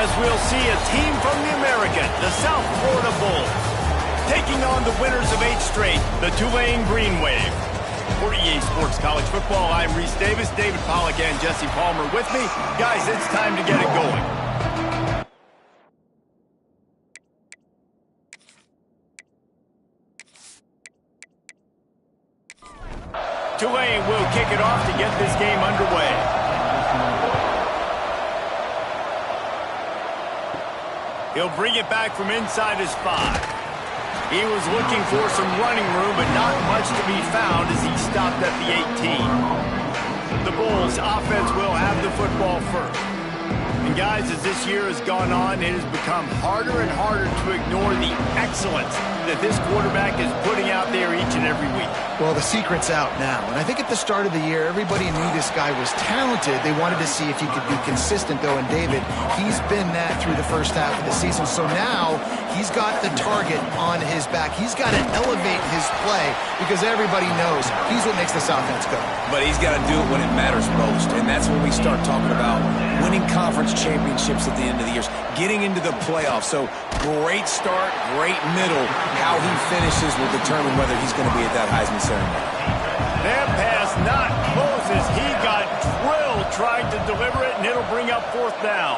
as we'll see a team from the American, the South Florida Bulls, taking on the winners of 8 straight, the Tulane Green Wave. For EA Sports College Football, I'm Reese Davis, David Pollack, and Jesse Palmer with me. Guys, it's time to get it going. Tulane will kick it off to get this game underway. He'll bring it back from inside his 5. He was looking for some running room, but not much to be found as he stopped at the 18. The Bulls offense will have the football first. And guys, as this year has gone on, it has become harder and harder to ignore the excellence that this quarterback is putting out there each and every week. Well, the secret's out now. And I think at the start of the year, everybody knew this guy was talented. They wanted to see if he could be consistent, though. And David, he's been that through the first half of the season. So now he's got the target on his back. He's got to elevate his play because everybody knows he's what makes this offense go. But he's got to do it when it matters most. And that's when we start talking about winning conference championships at the end of the year, getting into the playoffs. So great start, great middle. How he finishes will determine whether he's going to be at that Heisman ceremony. That pass not close as he got drilled trying to deliver it, and it'll bring up 4th down.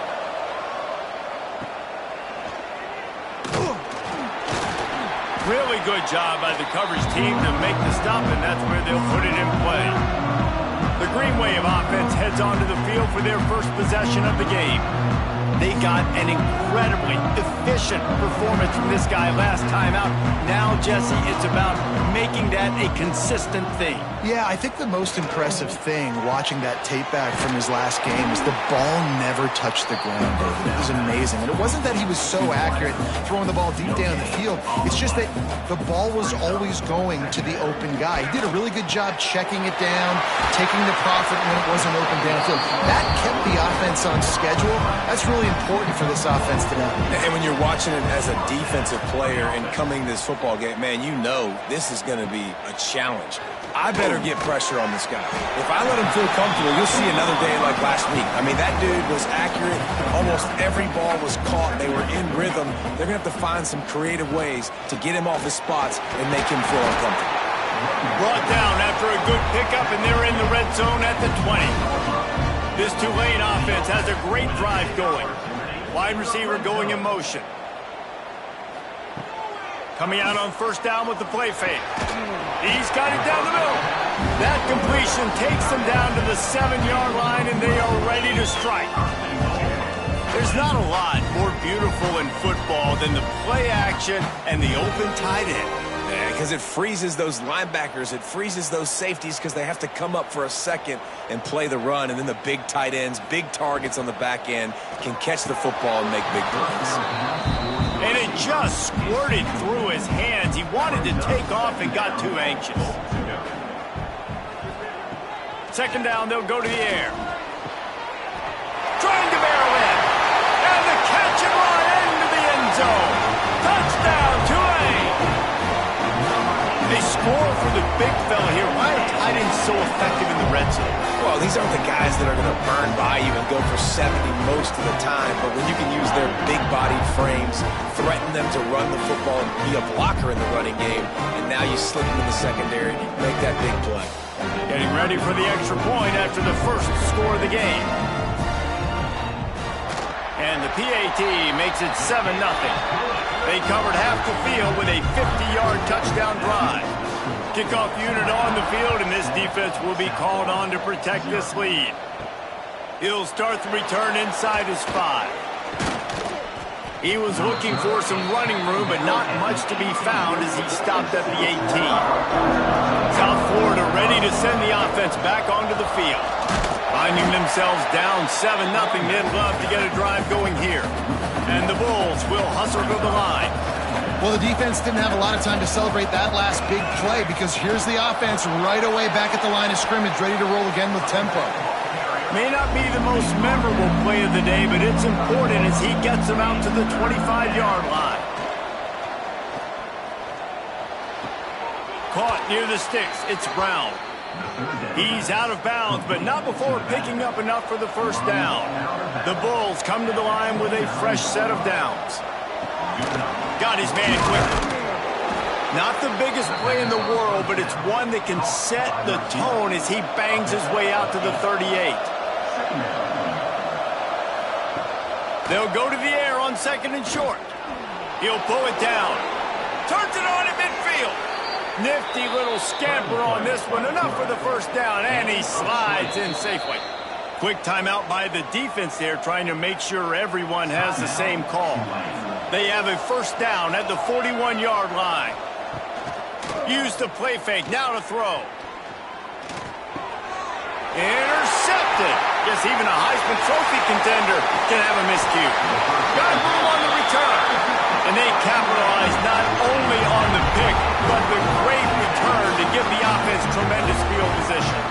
Really good job by the coverage team to make the stop, and that's where they'll put it in play. The Green Wave offense heads onto the field for their first possession of the game. They got an incredibly efficient performance from this guy last time out. Now, Jesse, it's about making that a consistent thing. Yeah, I think the most impressive thing watching that tape back from his last game is the ball never touched the ground, David. It was amazing. And it wasn't that he was so accurate throwing the ball deep down the field. It's just that the ball was always going to the open guy. He did a really good job checking it down, taking the profit when it wasn't open downfield. That kept the offense on schedule. That's really important for this offense today. And when you're watching it as a defensive player and coming to this football game, man, you know this is going to be a challenge. I better get pressure on this guy. If I let him feel comfortable, you'll see another day like last week. I mean, that dude was accurate. Almost every ball was caught. They were in rhythm. They're going to have to find some creative ways to get him off his spots and make him feel uncomfortable. Brought down after a good pickup, and they're in the red zone at the 20. This Tulane offense has a great drive going. Wide receiver going in motion. Coming out on 1st down with the play fake. He's got it down the middle. That completion takes them down to the 7-yard line, and they are ready to strike. There's not a lot more beautiful in football than the play action and the open tight end. Because it freezes those linebackers, it freezes those safeties because they have to come up for a second and play the run, and then the big tight ends, big targets on the back end can catch the football and make big plays. And it just squirted through his hands. He wanted to take off and got too anxious. 2nd down, they'll go to the air. Trying to barrel in. And the catch and run into the end zone. Touchdown, Tulane. They score for the big fella here. Why are tight ends so effective in the red zone? Well, these aren't the guys that are going to burn by you and go for 70 most of the time, but when you can use their big-bodied frames, threaten them to run the football and be a blocker in the running game, and now you slip them in the secondary, make that big play. Getting ready for the extra point after the first score of the game. And the PAT makes it 7-0. They covered half the field with a 50-yard touchdown drive. Kickoff unit on the field, and this defense will be called on to protect this lead. He'll start the return inside his 5. He was looking for some running room, but not much to be found as he stopped at the 18. South Florida ready to send the offense back onto the field. Finding themselves down 7-0, they'd love to get a drive going here. And the Bulls will hustle to the line. Well, the defense didn't have a lot of time to celebrate that last big play because here's the offense right away back at the line of scrimmage, ready to roll again with tempo. May not be the most memorable play of the day, but it's important as he gets them out to the 25-yard line. Caught near the sticks. It's Brown. He's out of bounds, but not before picking up enough for the first down. The Bulls come to the line with a fresh set of downs. Got his man quickly. Not the biggest play in the world, but it's one that can set the tone as he bangs his way out to the 38. They'll go to the air on 2nd and short. He'll pull it down. Turns it on at midfield. Nifty little scamper on this one. Enough for the first down, and he slides in safely. Quick timeout by the defense there, trying to make sure everyone has the same call. They have a first down at the 41-yard line. Use the play fake, now to throw. Intercepted. Guess even a Heisman Trophy contender can have a miscue. Got room on the return. And they capitalize not only on the pick, but the great return to give the offense tremendous field position.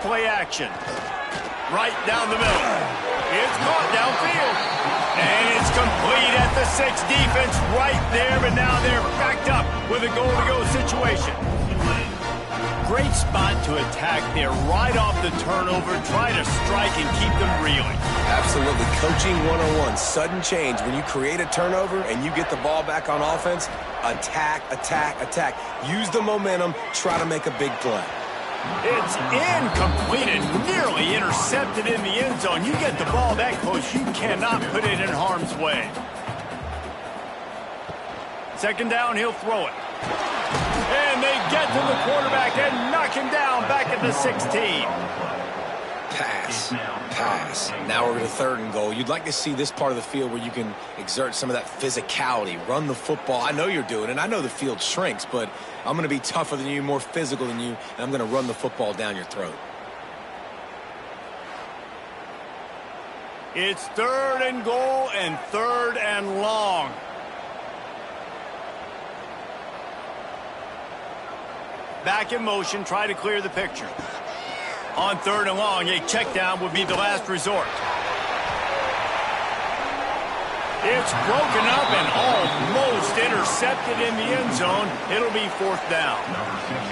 Play action. Right down the middle. It's caught downfield. And it's complete at the 6. Defense right there, but now they're backed up with a goal-to-go situation. Great spot to attack there right off the turnover. Try to strike and keep them reeling. Absolutely. Coaching 101. Sudden change. When you create a turnover and you get the ball back on offense, attack, attack, attack. Use the momentum. Try to make a big play. It's incomplete and nearly intercepted in the end zone. You get the ball that close, you cannot put it in harm's way. 2nd down, he'll throw it. And they get to the quarterback and knock him down back at the 16. Pass, pass. Now we're to 3rd and goal. You'd like to see this part of the field where you can exert some of that physicality, run the football. I know you're doing it, and I know the field shrinks, but I'm going to be tougher than you, more physical than you, and I'm going to run the football down your throat. It's 3rd and goal and 3rd and long. Back in motion, try to clear the picture. On 3rd and long, a check down would be the last resort. It's broken up and almost intercepted in the end zone. It'll be 4th down.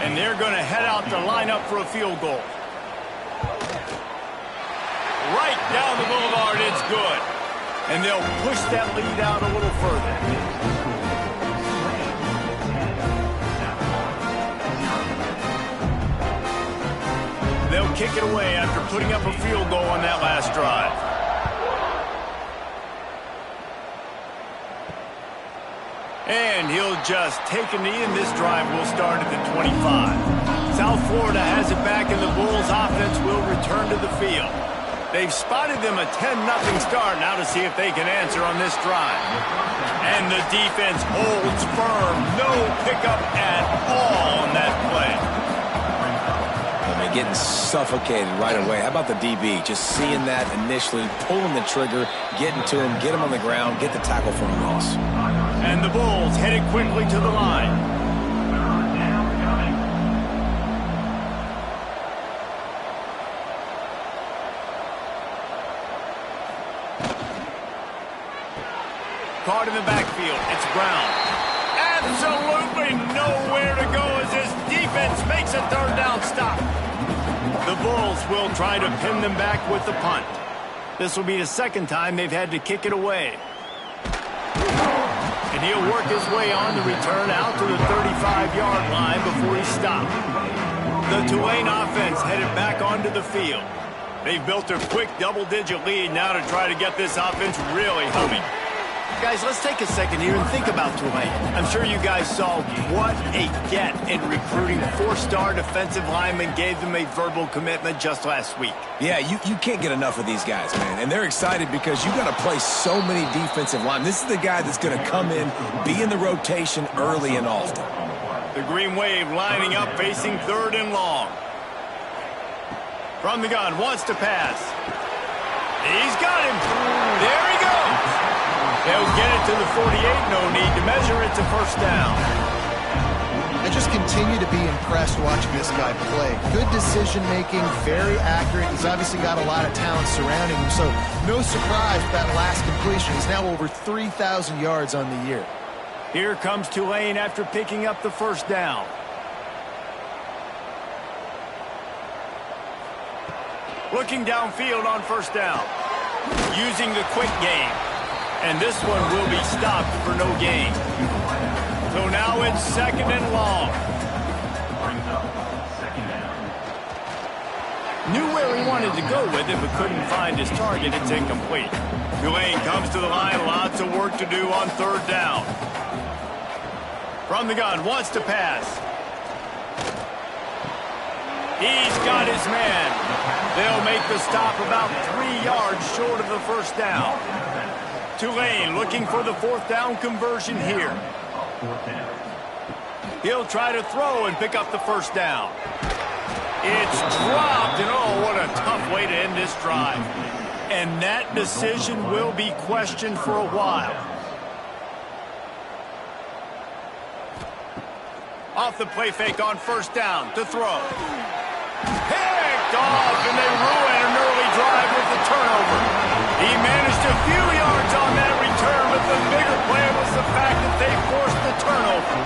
And they're going to head out to line up for a field goal. Right down the boulevard, it's good. And they'll push that lead out a little further. They'll kick it away after putting up a field goal on that last drive. And he'll just take a knee, and this drive will start at the 25. South Florida has it back, and the Bulls offense will return to the field. They've spotted them a 10-0 start. Now to see if they can answer on this drive. And the defense holds firm. No pickup at all on that play. Getting suffocated right away. How about the DB? Just seeing that initially, pulling the trigger, getting to him, get him on the ground, get the tackle for a loss. And the Bulls headed quickly to the line. Caught in the backfield. It's Brown. Absolutely nowhere to go as his defense makes a 3rd down stop. The Bulls will try to pin them back with the punt. This will be the 2nd time they've had to kick it away. And he'll work his way on the return out to the 35-yard line before he's stopped. The Tulane offense headed back onto the field. They've built a quick double-digit lead now to try to get this offense really humming. Guys, let's take a second here and think about Tulane. I'm sure you guys saw what a get in recruiting. 4-star defensive linemen gave them a verbal commitment just last week. Yeah, you can't get enough of these guys, man. And they're excited because you got to play so many defensive linemen. This is the guy that's going to come in, be in the rotation early and often. The Green Wave lining up, facing 3rd and long. From the gun, wants to pass. He's got him. There he goes. They'll get it to the 48. No need to measure. It's a first down. I just continue to be impressed watching this guy play. Good decision-making, very accurate. He's obviously got a lot of talent surrounding him, so no surprise with that last completion. He's now over 3,000 yards on the year. Here comes Tulane after picking up the first down. Looking downfield on first down. Using the quick game. And this one will be stopped for no gain. So now it's second and long. Knew where he wanted to go with it, but couldn't find his target. It's incomplete. Tulane comes to the line. Lots of work to do on third down. From the gun, wants to pass. He's got his man. They'll make the stop about 3 yards short of the first down. Tulane looking for the fourth down conversion here. He'll try to throw and pick up the first down. It's dropped, and oh, what a tough way to end this drive. And that decision will be questioned for a while. Off the play fake on first down to throw. Picked off, and they ruin an early drive with the turnover. He managed a few yards on that return, but the bigger play was the fact that they forced the turnover.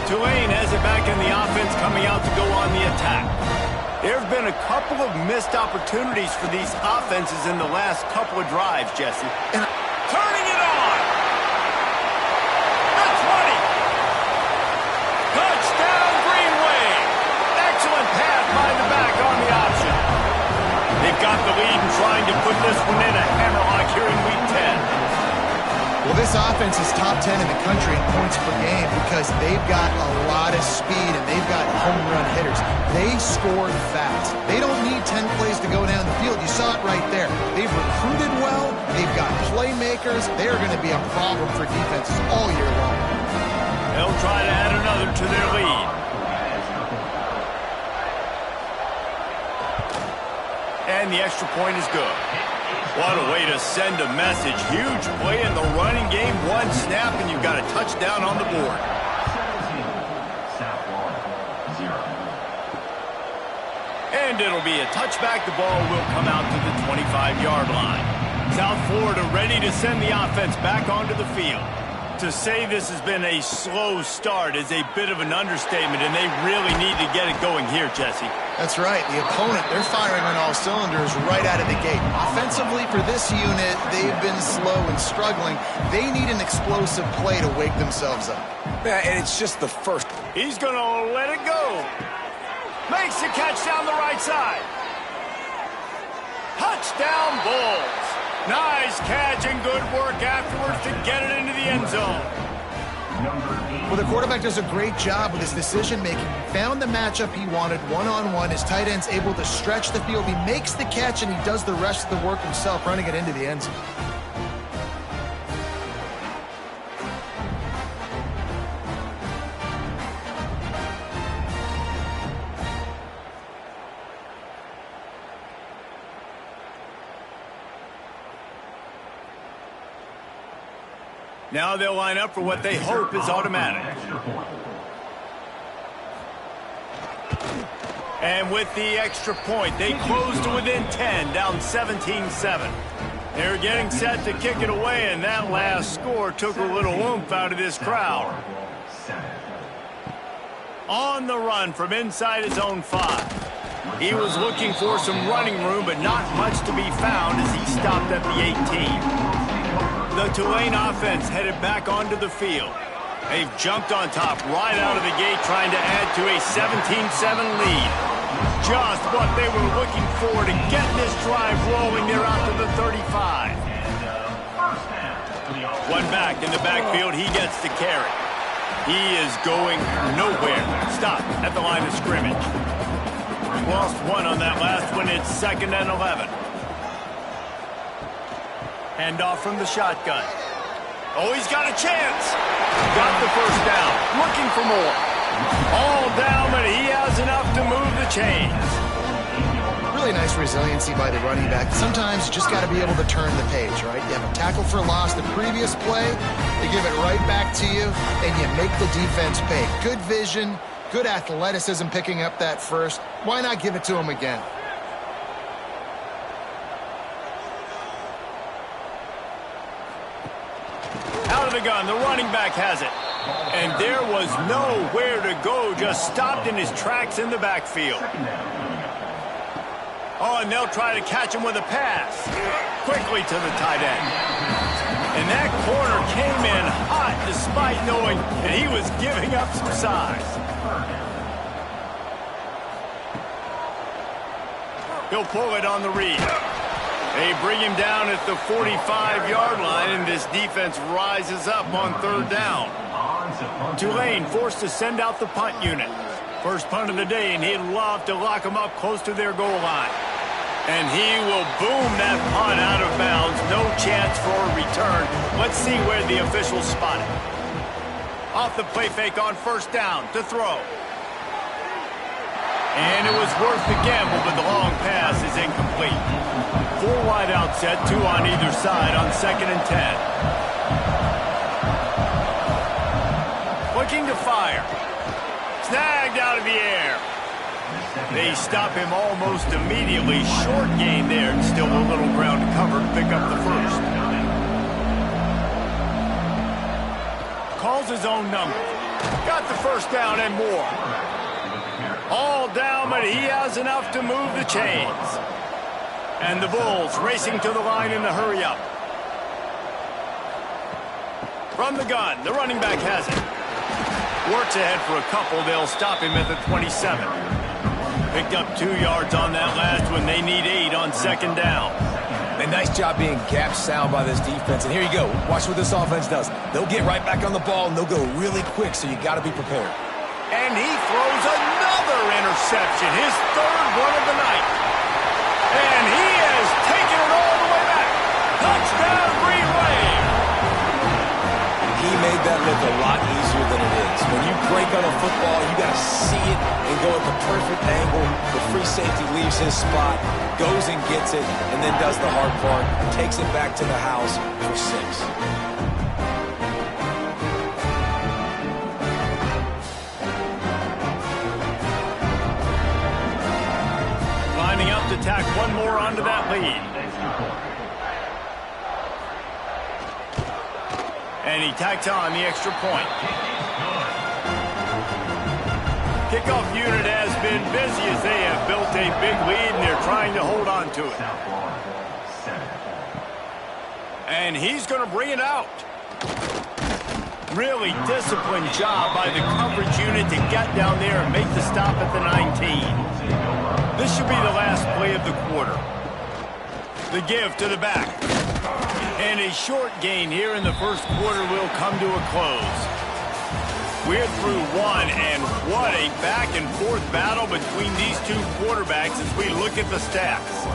Tulane has it back in the offense, coming out to go on the attack. There have been a couple of missed opportunities for these offenses in the last couple of drives, Jesse. And turning it on! The 20! Touchdown, Green Wave! Excellent pass by the back on the option. They've got the lead and trying to put this one in a hammerlock here in Week 10. Well, this offense is top 10 in the country in points per game because they've got a lot of speed and they've got home run hitters. They score fast. They don't need 10 plays to go down the field. You saw it right there. They've recruited well. They've got playmakers. They're going to be a problem for defenses all year long. They'll try to add another to their lead. And the extra point is good. What a way to send a message. Huge play in the running game. One snap, and you've got a touchdown on the board. And it'll be a touchback. The ball will come out to the 25-yard line. South Florida ready to send the offense back onto the field. To say this has been a slow start is a bit of an understatement, and they really need to get it going here, Jesse. That's right. The opponent, they're firing on all cylinders right out of the gate. Offensively, for this unit, they've been slow and struggling. They need an explosive play to wake themselves up. Yeah, and it's just the first. He's going to let it go. Makes the catch down the right side. Touchdown, Bulls. Nice catch and good work afterwards to get it into the end zone. Well, the quarterback does a great job with his decision-making. He found the matchup he wanted one-on-one. His tight end's able to stretch the field. He makes the catch, and he does the rest of the work himself, running it into the end zone. Now they'll line up for what they hope is automatic. And with the extra point, they close to within 10, down 17-7. They're getting set to kick it away, and that last score took a little oomph out of this crowd. On the run from inside his own 5. He was looking for some running room, but not much to be found as he stopped at the 18. The Tulane offense headed back onto the field. They've jumped on top right out of the gate, trying to add to a 17-7 lead. Just what they were looking for to get this drive rolling. They're out to the 35. One back in the backfield. He gets the carry. He is going nowhere. Stop at the line of scrimmage. Lost one on that last one. It's 2nd and 11. Hand off from the shotgun. Oh, he's got a chance. Got the first down. Looking for more. All down, but he has enough to move the chains. Really nice resiliency by the running back. Sometimes you just got to be able to turn the page, right? You have a tackle for loss the previous play, they give it right back to you, and you make the defense pay. Good vision, good athleticism picking up that first. Why not give it to him again? Out of the gun, the running back has it. And there was nowhere to go, just stopped in his tracks in the backfield. Oh, and they'll try to catch him with a pass. Quickly to the tight end. And that corner came in hot despite knowing that he was giving up some size. He'll pull it on the read. They bring him down at the 45-yard line, and this defense rises up on third down. Tulane forced to send out the punt unit. First punt of the day, and he'd love to lock them up close to their goal line. And he will boom that punt out of bounds. No chance for a return. Let's see where the officials spot it. Off the play fake on first down to throw. And it was worth the gamble, but the long pass is incomplete. 4 wide out set, 2 on either side on 2nd and 10. Looking to fire. Snagged out of the air. They stop him almost immediately. Short gain there, and still a little ground to cover to pick up the first. Calls his own number. Got the first down and more. All down, but he has enough to move the chains. And the Bulls racing to the line in the hurry-up. From the gun, the running back has it. Works ahead for a couple. They'll stop him at the 27. Picked up 2 yards on that last one. They need 8 on 2nd down. And nice job being gap sound by this defense. And here you go. Watch what this offense does. They'll get right back on the ball, and they'll go really quick, so you got to be prepared. And he throws another interception, his 3rd one of the night. And he has taken it all the way back. Touchdown, Green Wave. He made that look a lot easier than it is. When you break on a football, you got to see it and go at the perfect angle. The free safety leaves his spot, goes and gets it, and then does the hard part, takes it back to the house for 6. Lining up to tack one more onto that lead. And he tacks on the extra point. Kickoff unit has been busy as they have built a big lead, and they're trying to hold on to it. And he's going to bring it out. Really disciplined job by the coverage unit to get down there and make the stop at the 19. This should be the last play of the quarter. The give to the back. And a short gain here in the first quarter will come to a close. We're through 1, and what a back-and-forth battle between these 2 quarterbacks as we look at the stats.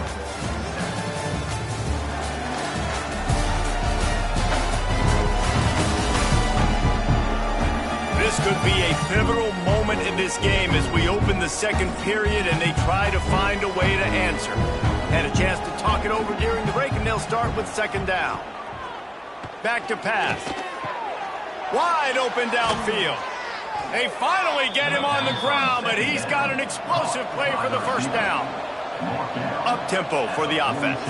This could be a pivotal moment in this game as we open the 2nd period and they try to find a way to answer. Had a chance to talk it over during the break, and they'll start with 2nd down. Back to pass. Wide open downfield. They finally get him on the ground, but he's got an explosive play for the first down. Up-tempo for the offense.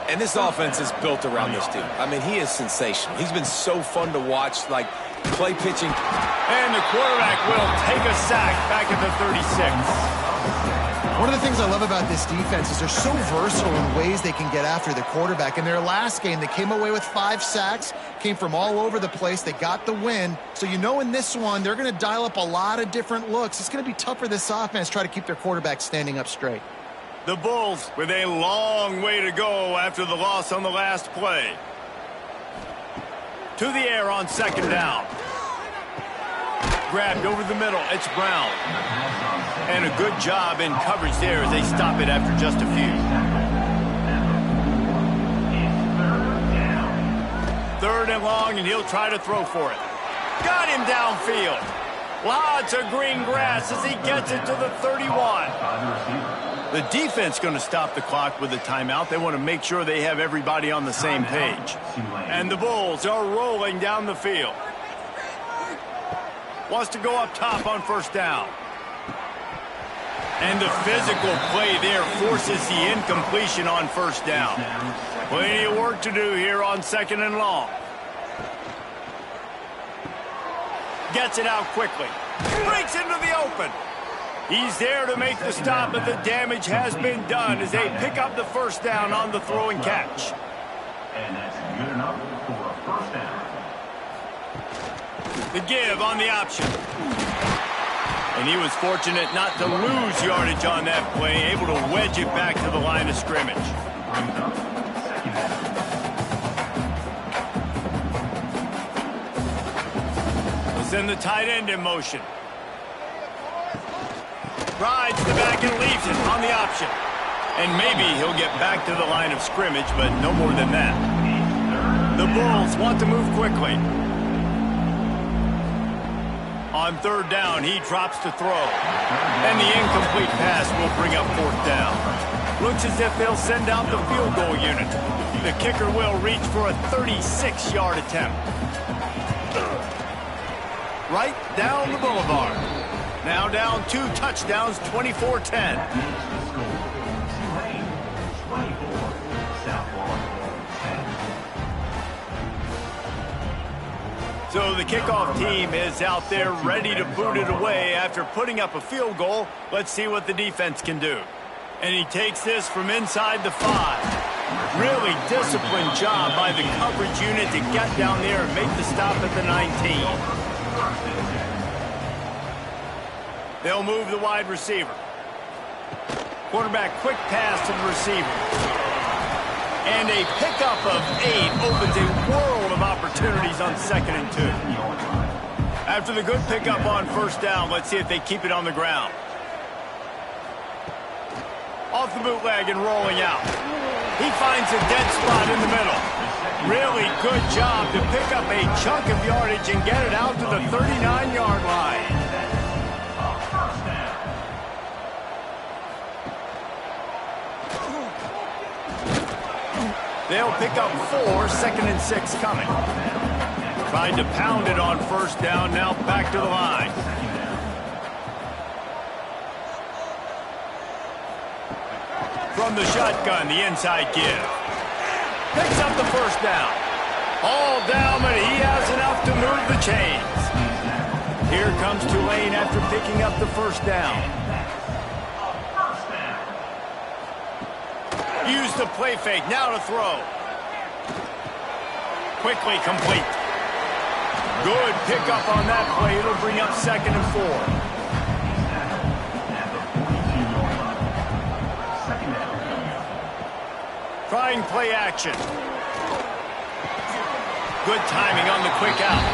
And this offense is built around this dude. I mean, he is sensational. He's been so fun to watch, like play pitching. And the quarterback will take a sack back at the 36. One of the things I love about this defense is they're so versatile in ways they can get after the quarterback. In their last game, they came away with 5 sacks, came from all over the place. They got the win. So you know in this one, they're going to dial up a lot of different looks. It's going to be tough for this offense to try to keep their quarterback standing up straight. The Bulls with a long way to go after the loss on the last play. To the air on 2nd down. Grabbed over the middle. It's Brown. And a good job in coverage there as they stop it after just a few. 3rd and long, and he'll try to throw for it. Got him downfield. Lots of green grass as he gets it to the 31. The defense going to stop the clock with a timeout. They want to make sure they have everybody on the same page. And the Bulls are rolling down the field. Wants to go up top on 1st down. And the physical play there forces the incompletion on 1st down. Plenty of work to do here on 2nd and long. Gets it out quickly. Breaks into the open. He's there to make the stop, but the damage has been done as they pick up the 1st down on the throw and catch. And that's good enough for a 1st down. The give on the option. And he was fortunate not to lose yardage on that play, able to wedge it back to the line of scrimmage. Brings up 2nd down. Send the tight end in motion. Rides the back and leaves it on the option. And maybe he'll get back to the line of scrimmage, but no more than that. The Bulls want to move quickly. On 3rd down, he drops to throw. And the incomplete pass will bring up 4th down. Looks as if they'll send out the field goal unit. The kicker will reach for a 36-yard attempt. Right down the boulevard. Now down 2 touchdowns, 24-10. Tulane, 24, South Florida, 10. So the kickoff team is out there ready to boot it away after putting up a field goal. Let's see what the defense can do. And he takes this from inside the 5. Really disciplined job by the coverage unit to get down there and make the stop at the 19. They'll move the wide receiver. Quarterback quick pass to the receiver. And a pickup of 8 opens a world of opportunities on 2nd and 2. After the good pickup on 1st down, let's see if they keep it on the ground. Off the bootleg and rolling out. He finds a dead spot in the middle. Really good job to pick up a chunk of yardage and get it out to the 39-yard line. They'll pick up 4, 2nd and 6 coming. Tried to pound it on 1st down, now back to the line. From the shotgun, the inside give. Picks up the 1st down. All down, but he has enough to move the chains. Here comes Tulane after picking up the 1st down. Use the play fake, now to throw. Quickly complete. Good pickup on that play. It'll bring up 2nd and 4. Trying play action. Good timing on the quick out.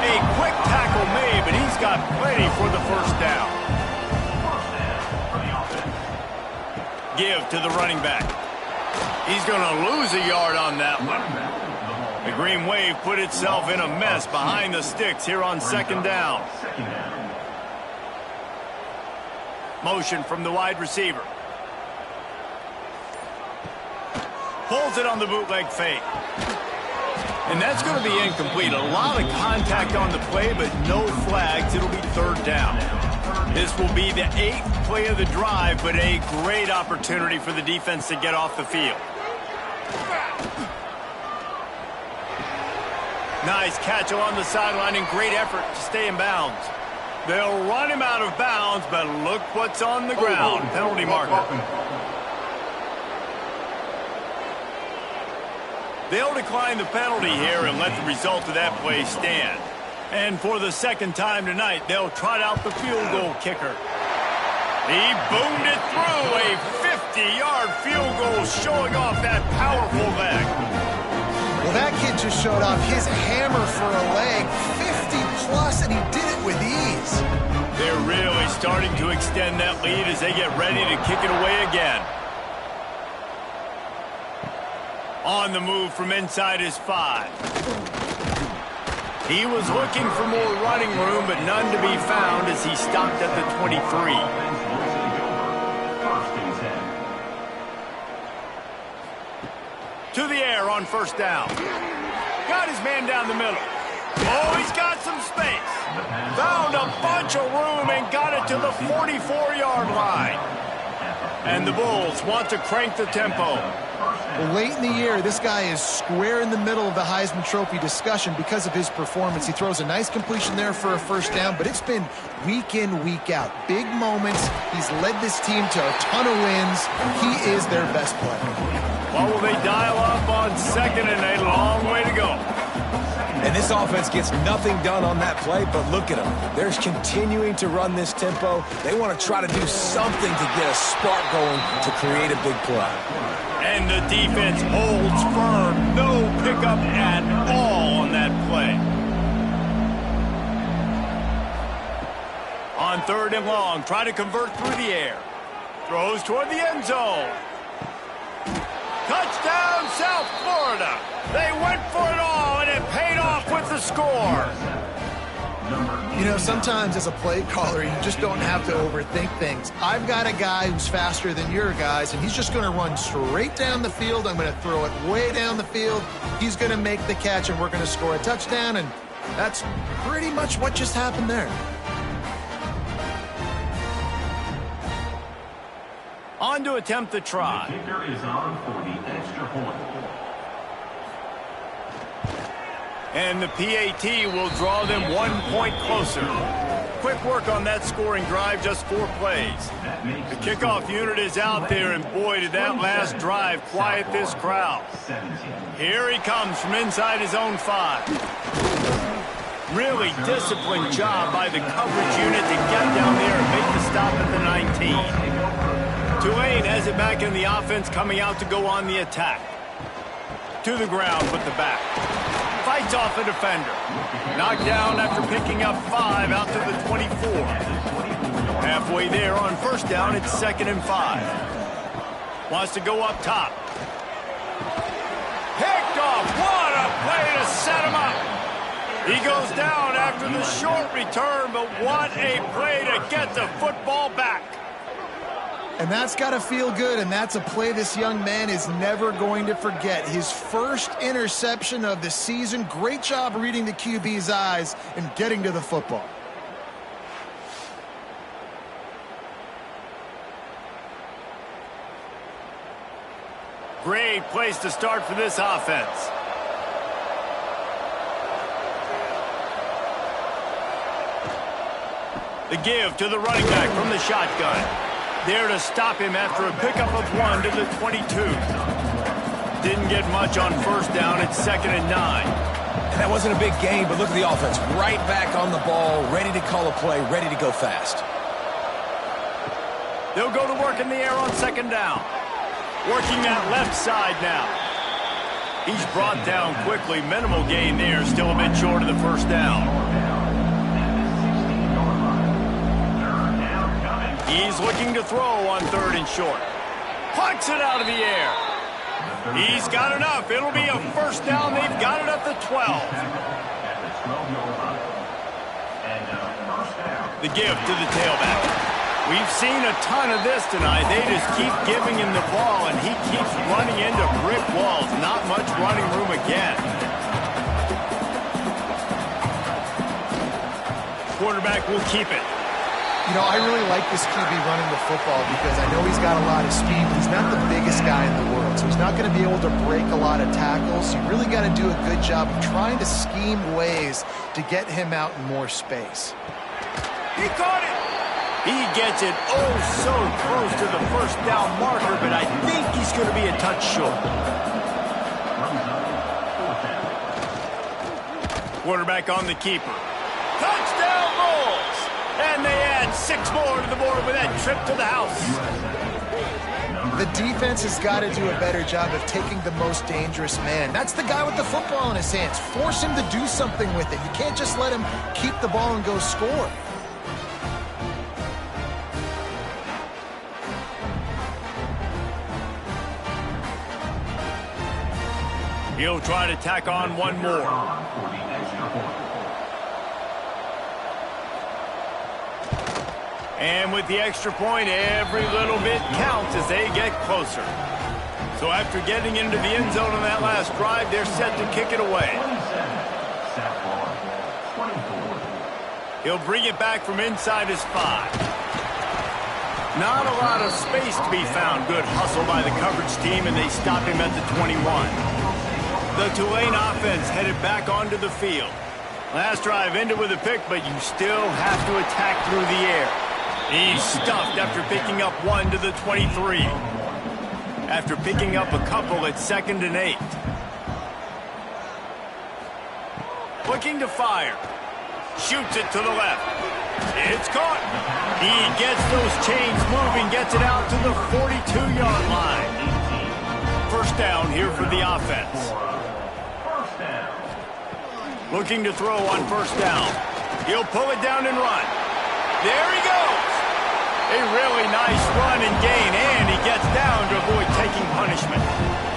A quick tackle made, but he's got plenty for the 1st down. Give to the running back. He's going to lose a yard on that one. The Green Wave put itself in a mess behind the sticks here on 2nd down. Motion from the wide receiver. Pulls it on the bootleg fake. And that's going to be incomplete. A lot of contact on the play, but no flags. It'll be 3rd down. This will be the 8th play of the drive, but a great opportunity for the defense to get off the field. Nice catch along the sideline and great effort to stay in bounds. They'll run him out of bounds, but look what's on the ground. Penalty marker. They'll decline the penalty here and let the result of that play stand. And for the 2nd time tonight, they'll trot out the field goal kicker. He boomed it through. A 50-yard field goal showing off that powerful leg. Well, that kid just showed off his hammer for a leg, 50-plus, and he did it with ease. They're really starting to extend that lead as they get ready to kick it away again. On the move from inside his 5. He was looking for more running room, but none to be found as he stopped at the 23. To the air on first down. Got his man down the middle. Oh, he's got some space. Found a bunch of room and got it to the 44-yard line. And the Bulls want to crank the tempo. Well, late in the year, this guy is square in the middle of the Heisman Trophy discussion because of his performance. He throws a nice completion there for a first down, but it's been week in, week out. Big moments. He's led this team to a ton of wins. He is their best player. Well, will they dial up on second and a long way to go? And this offense gets nothing done on that play, but look at them. They're continuing to run this tempo. They want to try to do something to get a spark going to create a big play. And the defense holds firm. No pickup at all on that play. On third and long, try to convert through the air. Throws toward the end zone. Touchdown, South Florida. They went for it all, and it paid off with the score. You know, sometimes as a play caller, you just don't have to overthink things. I've got a guy who's faster than your guys, and he's just going to run straight down the field. I'm going to throw it way down the field. He's going to make the catch, and we're going to score a touchdown, and that's pretty much what just happened there. On to attempt the try. The kicker is on for the extra point. And the PAT will draw them 1 point closer. Quick work on that scoring drive, just 4 plays. The kickoff unit is out there, and boy, did that last drive quiet this crowd. Here he comes from inside his own 5. Really disciplined job by the coverage unit to get down there and make the stop at the 19. Tulane has it back in the offense, coming out to go on the attack. To the ground with the back. Fights off a defender. Knocked down after picking up 5 out to the 24. Halfway there on first down, it's 2nd and 5. Wants to go up top. Picked off. What a play to set him up. He goes down after the short return, but what a play to get the football back. And that's got to feel good, and that's a play this young man is never going to forget. His first interception of the season. Great job reading the QB's eyes and getting to the football. Great place to start for this offense. The give to the running back from the shotgun. There to stop him after a pickup of 1 to the 22. Didn't get much on first down. It's 2nd and 9. And that wasn't a big gain, but look at the offense. Right back on the ball, ready to call a play, ready to go fast. They'll go to work in the air on 2nd down. Working that left side now. He's brought down quickly. Minimal gain there. Still a bit short of the first down. He's looking to throw on 3rd and short. Pucks it out of the air. He's got enough. It'll be a first down. They've got it at the 12. The give to the tailback. We've seen a ton of this tonight. They just keep giving him the ball, and he keeps running into brick walls. Not much running room again. Quarterback will keep it. You know, I really like this QB running the football because I know he's got a lot of speed, but he's not the biggest guy in the world, so he's not going to be able to break a lot of tackles. You really got to do a good job of trying to scheme ways to get him out in more space. He caught it. He gets it oh so close to the first down marker, but I think he's going to be a touch short. Quarterback on the keeper. Touchdown Bulls! And they add 6 more to the board with that trip to the house. The defense has got to do a better job of taking the most dangerous man. That's the guy with the football in his hands. Force him to do something with it. You can't just let him keep the ball and go score. He'll try to tack on one more. For the extra point. And with the extra point, every little bit counts as they get closer. So after getting into the end zone on that last drive, they're set to kick it away. 27. Set ball. 24. He'll bring it back from inside his 5. Not a lot of space to be found. Good hustle by the coverage team, and they stop him at the 21. The Tulane offense headed back onto the field. Last drive ended with a pick, but you still have to attack through the air. He's stuffed after picking up 1 to the 23. After picking up a couple at 2nd and 8. Looking to fire. Shoots it to the left. It's caught. He gets those chains moving, gets it out to the 42-yard line. First down here for the offense. First down. Looking to throw on first down. He'll pull it down and run. There he goes. A really nice run and gain, and he gets down to avoid taking punishment.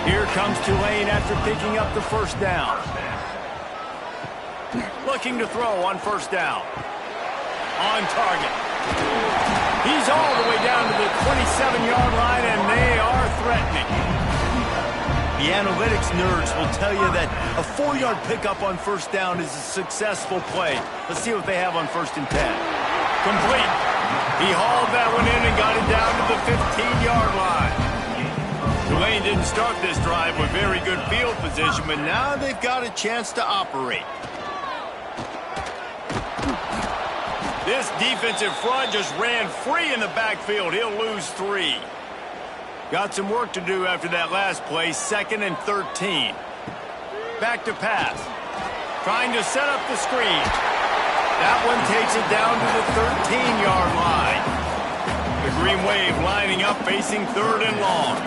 Here comes Tulane after picking up the first down. Looking to throw on first down. On target. He's all the way down to the 27-yard line, and they are threatening. The analytics nerds will tell you that a 4-yard pickup on first down is a successful play. Let's see what they have on 1st and 10. Complete. He hauled that one in and got it down to the 15-yard line. Tulane didn't start this drive with very good field position, but now they've got a chance to operate. This defensive front just ran free in the backfield. He'll lose 3. Got some work to do after that last play, 2nd and 13. Back to pass. Trying to set up the screen. That one takes it down to the 13-yard line. The Green Wave lining up, facing 3rd and long.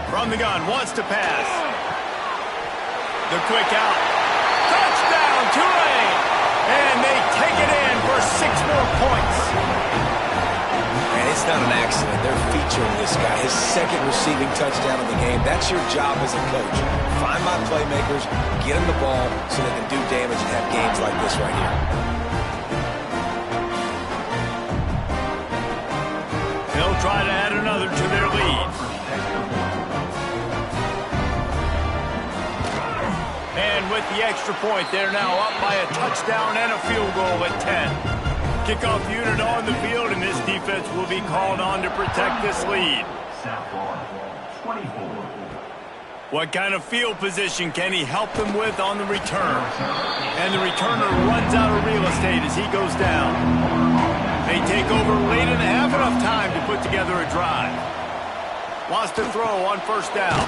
From the gun, wants to pass. The quick out. Touchdown, Tulane! And they take it in for 6 more points. And it's not an accident. They're featuring this guy. His 2nd receiving touchdown of the game. That's your job as a coach. Find my playmakers, get them the ball so they can do damage and have games like this right here. They'll try to add another to their lead. And with the extra point, they're now up by a touchdown and a field goal at 10. Kickoff unit on the field, and this defense will be called on to protect this lead. Southpaw. 24. What kind of field position can he help them with on the return? And the returner runs out of real estate as he goes down. They take over late in the half, enough time to put together a drive. Wants to throw on first down.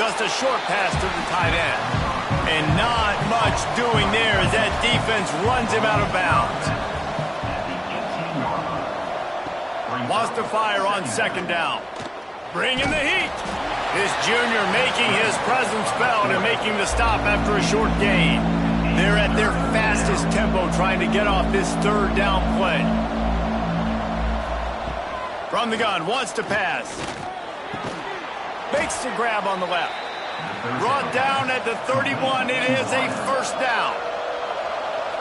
Just a short pass to the tight end. And not much doing there as that defense runs him out of bounds. Wants to fire on 2nd down. Bringing the heat. This junior making his presence felt and making the stop after a short gain. They're at their fastest tempo trying to get off this 3rd down play. From the gun, wants to pass. Makes the grab on the left. Brought down at the 31. It is a first down.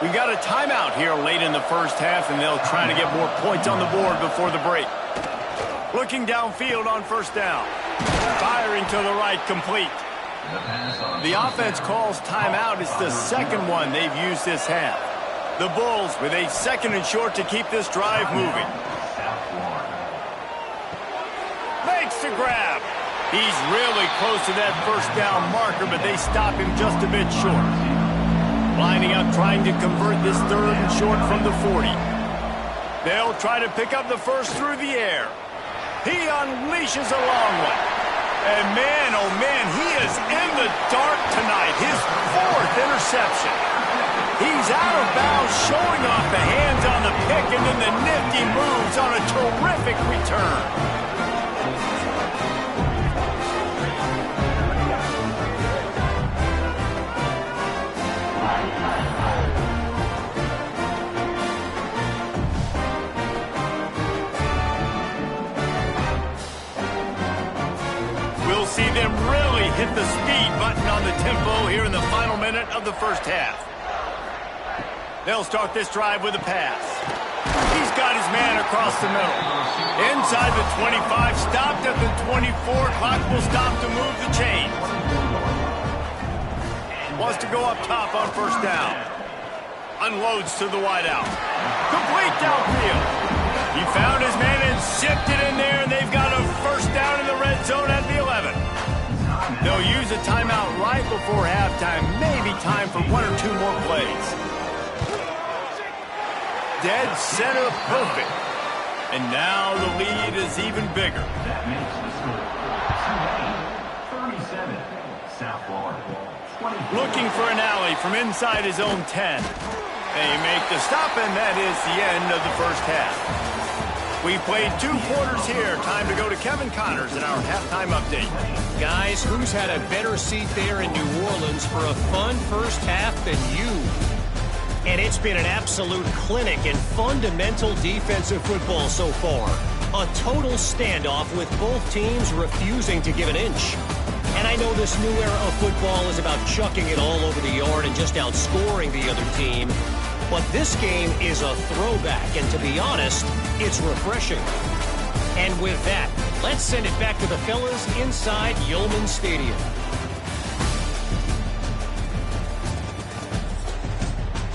We got a timeout here late in the first half, and they'll try to get more points on the board before the break. Looking downfield on first down. Firing to the right, complete. The offense calls timeout. It's the 2nd one they've used this half. The Bulls with a 2nd and short to keep this drive moving. Makes the grab. He's really close to that first down marker, but they stop him just a bit short. Lining up, trying to convert this 3rd and short from the 40. They'll try to pick up the first through the air. He unleashes a long one. And man, oh man, he is in the dark tonight. His 4th interception. He's out of bounds, showing off the hands on the pick, and then the nifty moves on a terrific return. See them really hit the here in the final minute of the first half. They'll start this drive with a pass. He's got his man across the middle. Inside the 25, stopped at the 24. Clock will stop to move the chains. Wants to go up top on first down. Unloads to the wideout. Complete downfield. He found his man and zipped it in there, and they've got a first down in the red zone at the 11. They'll use a timeout right before halftime. Maybe time for one or two more plays. Dead center perfect. And now the lead is even bigger. That makes the score Tulane 37, South Florida 24. Looking for an alley from inside his own 10. They make the stop, and that is the end of the first half. We played 2 quarters here. Time to go to Kevin Connors in our halftime update. Guys, who's had a better seat there in New Orleans for a fun first half than you? And it's been an absolute clinic in fundamental defensive football so far. A total standoff with both teams refusing to give an inch. And I know this new era of football is about chucking it all over the yard and just outscoring the other team. But this game is a throwback, and to be honest, it's refreshing. And with that, let's send it back to the fellas inside Yulman Stadium.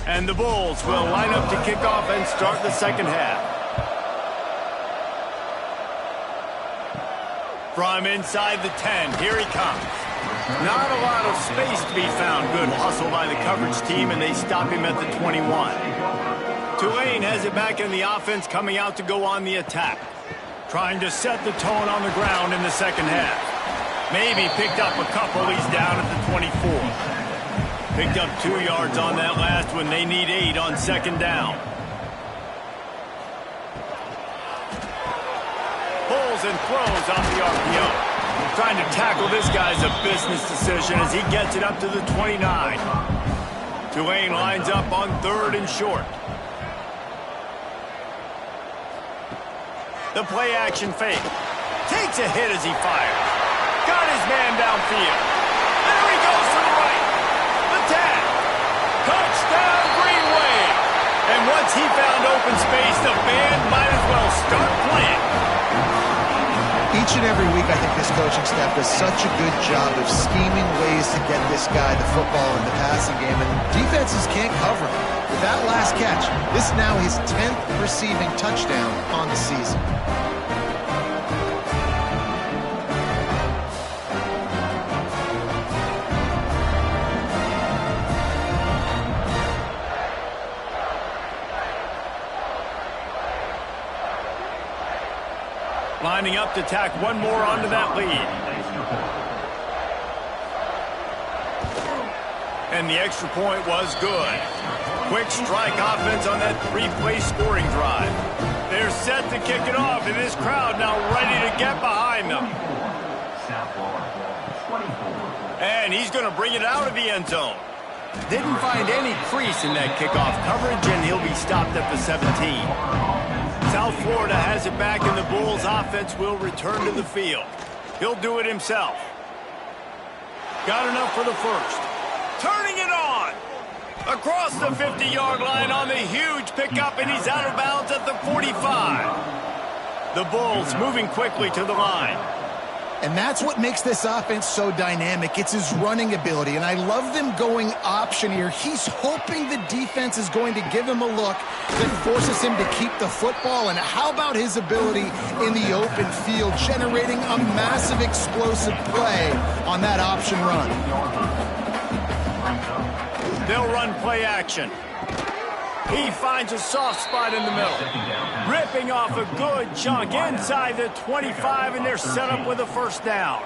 And the Bulls will line up to kick off and start the second half. From inside the 10, here he comes. Not a lot of space to be found. Good hustle by the coverage team, and they stop him at the 21. Tulane has it back in the offense, coming out to go on the attack. Trying to set the tone on the ground in the second half. Maybe picked up a couple. He's down at the 24. Picked up 2 yards on that last one. They need 8 on second down. Pulls and throws off the RPO. Trying to tackle this guy's a business decision as he gets it up to the 29. Tulane lines up on 3rd and short. The play action fake. Takes a hit as he fires. Got his man downfield. There he goes to the right. The tag. Touchdown Green Wave. And once he found open space, the band might as well start playing. Each and every week, I think this coaching staff does such a good job of scheming ways to get this guy the football in the passing game, and defenses can't cover him. With that last catch, this is now his 10th receiving touchdown on the season. Lining up to tack one more onto that lead. And the extra point was good. Quick strike offense on that 3-play scoring drive. They're set to kick it off, and this crowd now ready to get behind them. And he's going to bring it out of the end zone. Didn't find any crease in that kickoff coverage, and he'll be stopped at the 17. South Florida has it back, and the Bulls offense will return to the field. He'll do it himself. Got enough for the first. Turning it on. Across the 50-yard line on the huge pickup, and he's out of bounds at the 45. The Bulls moving quickly to the line. And that's what makes this offense so dynamic. It's his running ability, and I love them going option here. He's hoping the defense is going to give him a look that forces him to keep the football. And how about his ability in the open field, generating a massive explosive play on that option run? They'll run play action. He finds a soft spot in the middle. Ripping off a good chunk inside the 25, and they're set up with a first down.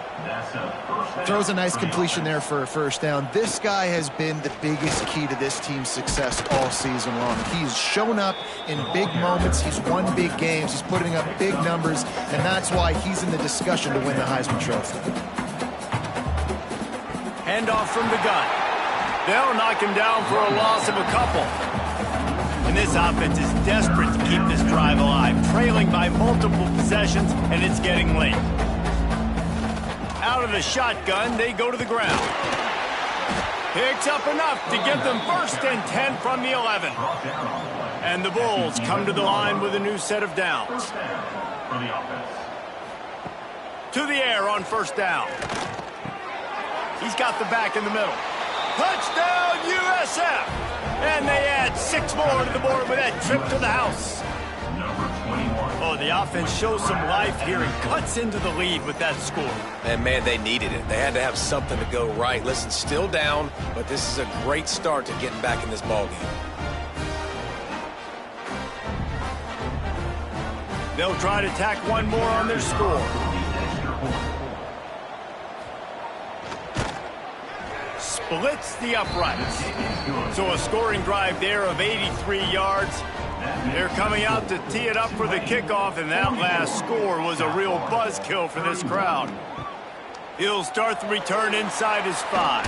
Throws a nice completion there for a first down. This guy has been the biggest key to this team's success all season long. He's shown up in big moments. He's won big games. He's putting up big numbers, and that's why he's in the discussion to win the Heisman Trophy. Handoff from the gun. They'll knock him down for a loss of a couple. And this offense is desperate to keep this drive alive, trailing by multiple possessions, and it's getting late. Out of the shotgun, they go to the ground. Picks up enough to give them 1st and 10 from the 11. And the Bulls come to the line with a new set of downs. To the air on 1st down. He's got the back in the middle. Touchdown, USF! And they add 6 more to the board with that trip to the house. Oh, the offense shows some life here and cuts into the lead with that score. And, man, they needed it. They had to have something to go right. Listen, still down, but this is a great start to getting back in this ballgame. They'll try to tack one more on their score. Splits the uprights. So a scoring drive there of 83 yards. They're coming out to tee it up for the kickoff, and that last score was a real buzzkill for this crowd. He'll start the return inside his 5.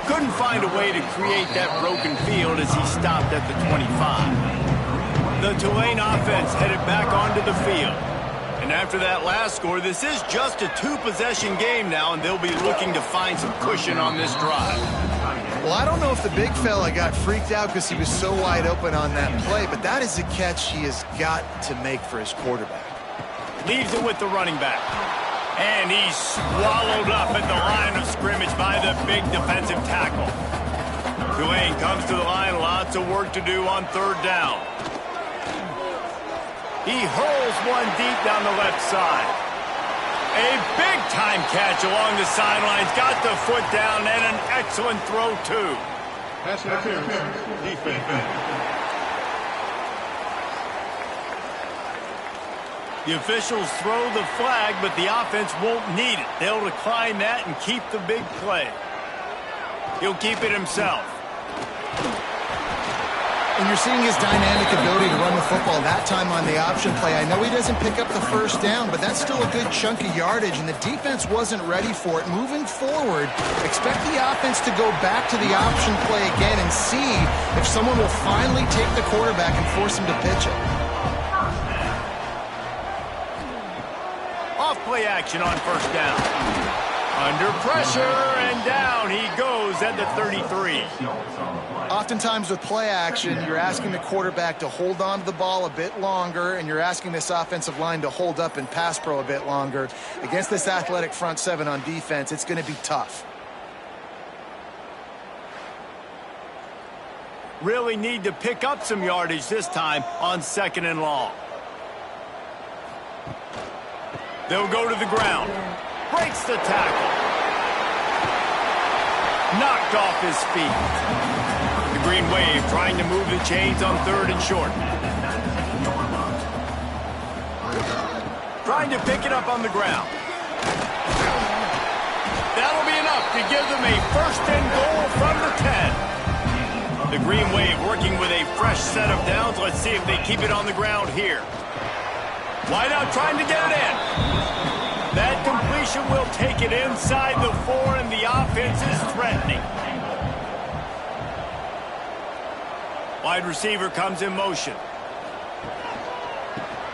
Couldn't find a way to create that broken field as he stopped at the 25. The Tulane offense headed back onto the field. And after that last score, this is just a 2-possession game now, and they'll be looking to find some cushion on this drive. Well, I don't know if the big fella got freaked out because he was so wide open on that play, but that is a catch he has got to make for his quarterback. Leaves it with the running back. And he's swallowed up at the line of scrimmage by the big defensive tackle. Tulane comes to the line, lots of work to do on 3rd down. He hurls one deep down the left side. A big-time catch along the sidelines. Got the foot down and an excellent throw, too. Pass interference. Defense. The officials throw the flag, but the offense won't need it. They'll decline that and keep the big play. He'll keep it himself. And you're seeing his dynamic ability to run the football, that time on the option play. I know he doesn't pick up the 1st down, but that's still a good chunk of yardage, and the defense wasn't ready for it. Moving forward, expect the offense to go back to the option play again and see if someone will finally take the quarterback and force him to pitch it. Off play action on 1st down. Under pressure, and down he goes at the 33. Oftentimes with play action, you're asking the quarterback to hold on to the ball a bit longer, and you're asking this offensive line to hold up and pass pro a bit longer. Against this athletic front 7 on defense, it's going to be tough. Really need to pick up some yardage this time on 2nd and long. They'll go to the ground. Breaks the tackle. Knocked off his feet. The Green Wave trying to move the chains on 3rd and short. Trying to pick it up on the ground. That'll be enough to give them a 1st and goal from the 10. The Green Wave working with a fresh set of downs. Let's see if they keep it on the ground here. Wide out trying to get it in. That completion will take it inside the 4, and the offense is threatening. Wide receiver comes in motion.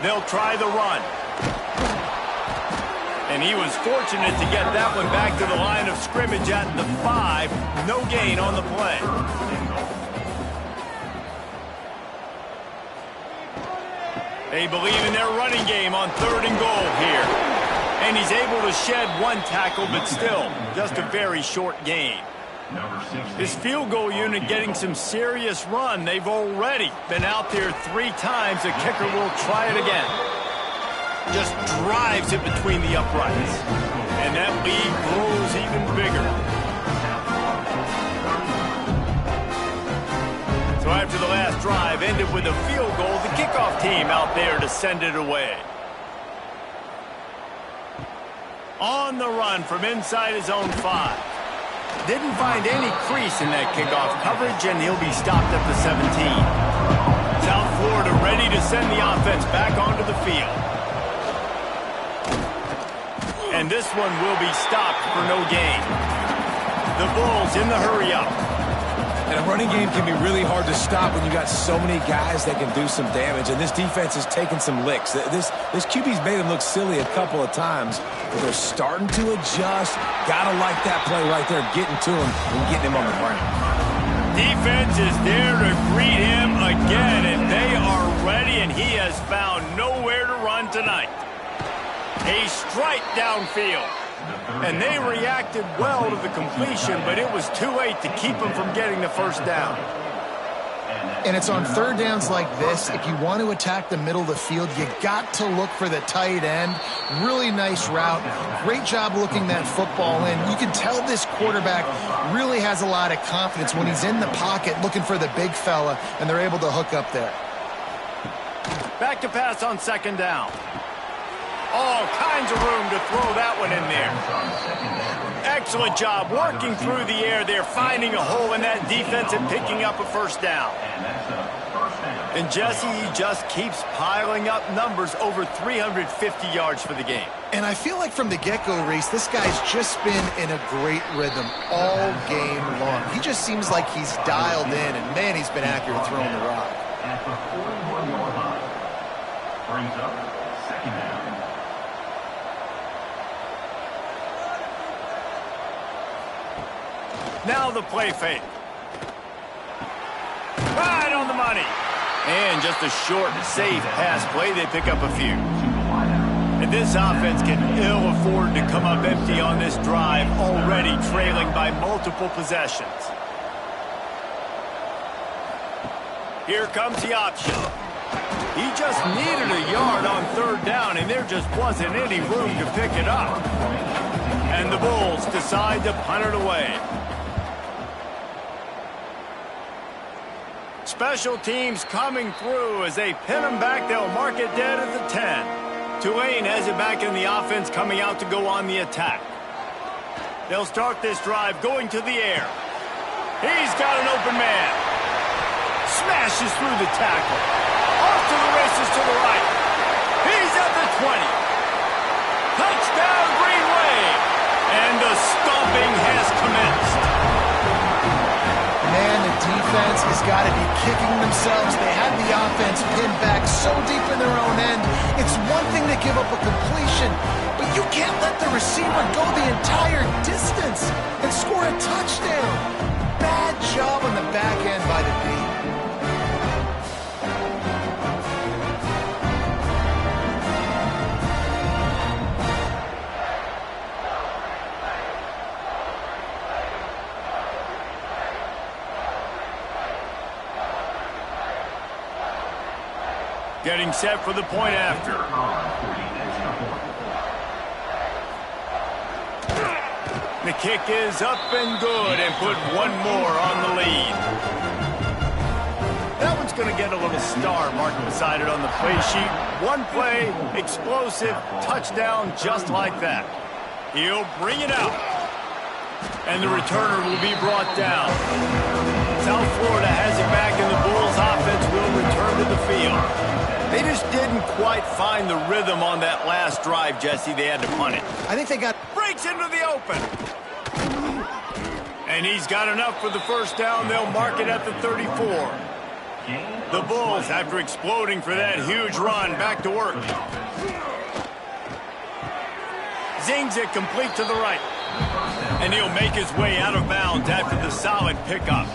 They'll try the run. And he was fortunate to get that one back to the line of scrimmage at the 5. No gain on the play. They believe in their running game on 3rd and goal here. And he's able to shed one tackle, but still, just a very short gain. This field goal unit getting some serious run. They've already been out there 3 times. The kicker will try it again. Just drives it between the uprights. And that lead grows even bigger. So after the last drive ended with a field goal, the kickoff team out there to send it away. On the run from inside his own 5. Didn't find any crease in that kickoff coverage, and he'll be stopped at the 17. South Florida ready to send the offense back onto the field. And this one will be stopped for no gain. The Bulls in the hurry up. And a running game can be really hard to stop when you got so many guys that can do some damage. And this defense is taking some licks. This QB's made them look silly a couple of times, but they're starting to adjust. Gotta like that play right there, getting to him and getting him on the ground. Defense is there to greet him again, and they are ready, and he has found nowhere to run tonight. A strike downfield. And they reacted well to the completion, but it was too late to keep them from getting the first down. And it's on third downs like this. If you want to attack the middle of the field, you got to look for the tight end. Really nice route. Great job looking that football in. You can tell this quarterback really has a lot of confidence when he's in the pocket looking for the big fella, and they're able to hook up there. Back to pass on second down. All kinds of room to throw that one in there. Excellent job working through the air there, finding a hole in that defense and picking up a first down. And Jesse, he just keeps piling up numbers, over 350 yards for the game. And I feel like from the get-go, Reese, this guy's just been in a great rhythm all game long. He just seems like he's dialed in, and man, he's been accurate throwing the rock. At the 41-yard line, brings up second down. Now the play fake. Right on the money. And just a short, safe pass play. They pick up a few. And this offense can ill afford to come up empty on this drive, already trailing by multiple possessions. Here comes the option. He just needed a yard on third down, and there just wasn't any room to pick it up. And the Bulls decide to punt it away. Special teams coming through as they pin them back. They'll mark it dead at the 10. Tulane has it back in the offense, coming out to go on the attack. They'll start this drive going to the air. He's got an open man. Smashes through the tackle. Off to the races to the right. He's at the 20. Touchdown, Green Wave. And the stomping has commenced. Man, the defense has got to be kicking themselves. They had the offense pinned back so deep in their own end. It's one thing to give up a completion, but you can't let the receiver go the entire distance and score a touchdown. Bad job on the back end by the D. Getting set for the point after. The kick is up and good, and put one more on the lead. That one's going to get a little star marked beside it on the play sheet. One play, explosive, touchdown just like that. He'll bring it out. And the returner will be brought down. South Florida has it back, and the Bulls offense will return to the field. They just didn't quite find the rhythm on that last drive, Jesse. They had to punt it. I think they got... Breaks into the open. And he's got enough for the first down. They'll mark it at the 34. The Bulls, after exploding for that huge run, back to work. Zings it complete to the right. And he'll make his way out of bounds after the solid pickup.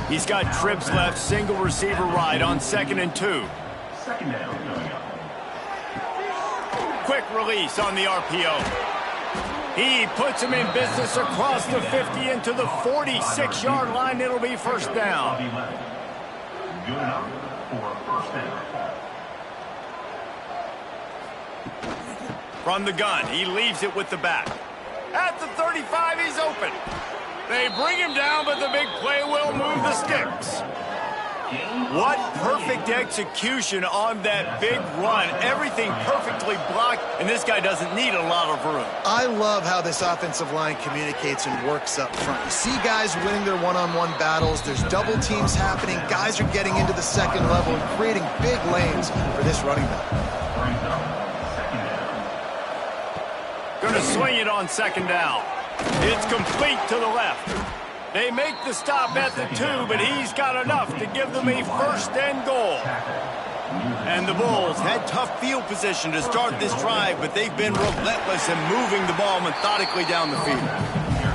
He's got trips left, single receiver right on 2nd and 2. Second down coming up. Quick release on the RPO. He puts him in business across the 50 into the 46-yard line. It'll be first down. Good enough for first down. From the gun, he leaves it with the back. At the 35, he's open. They bring him down, but the big play will move the sticks. What perfect execution on that big run. Everything perfectly blocked, and this guy doesn't need a lot of room. I love how this offensive line communicates and works up front. You see guys winning their one-on-one battles. There's double teams happening. Guys are getting into the second level and creating big lanes for this running back. Going to swing it on second down. It's complete to the left. They make the stop at the 2, but he's got enough to give them a first and goal. And the Bulls had tough field position to start this drive, but they've been relentless in moving the ball methodically down the field.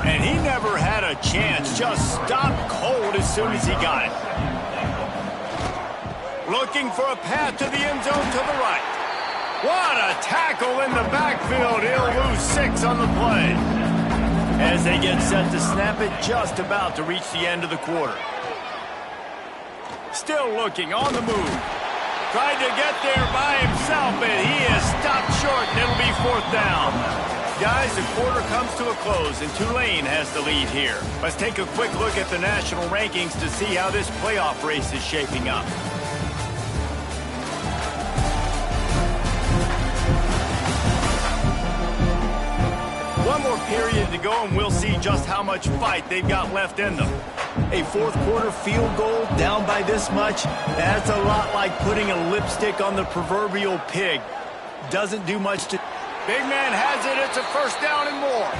And he never had a chance, just stopped cold as soon as he got it. Looking for a path to the end zone to the right. What a tackle in the backfield. He'll lose 6 on the play. As they get set to snap it, just about to reach the end of the quarter. Still looking on the move. Tried to get there by himself, but he is stopped short, and it'll be 4th down. Guys, the quarter comes to a close, and Tulane has the lead here. Let's take a quick look at the national rankings to see how this playoff race is shaping up. One more period to go, and we'll see just how much fight they've got left in them. A 4th quarter field goal down by this much, that's a lot like putting a lipstick on the proverbial pig. Doesn't do much to... Big man has it. It's a first down and more.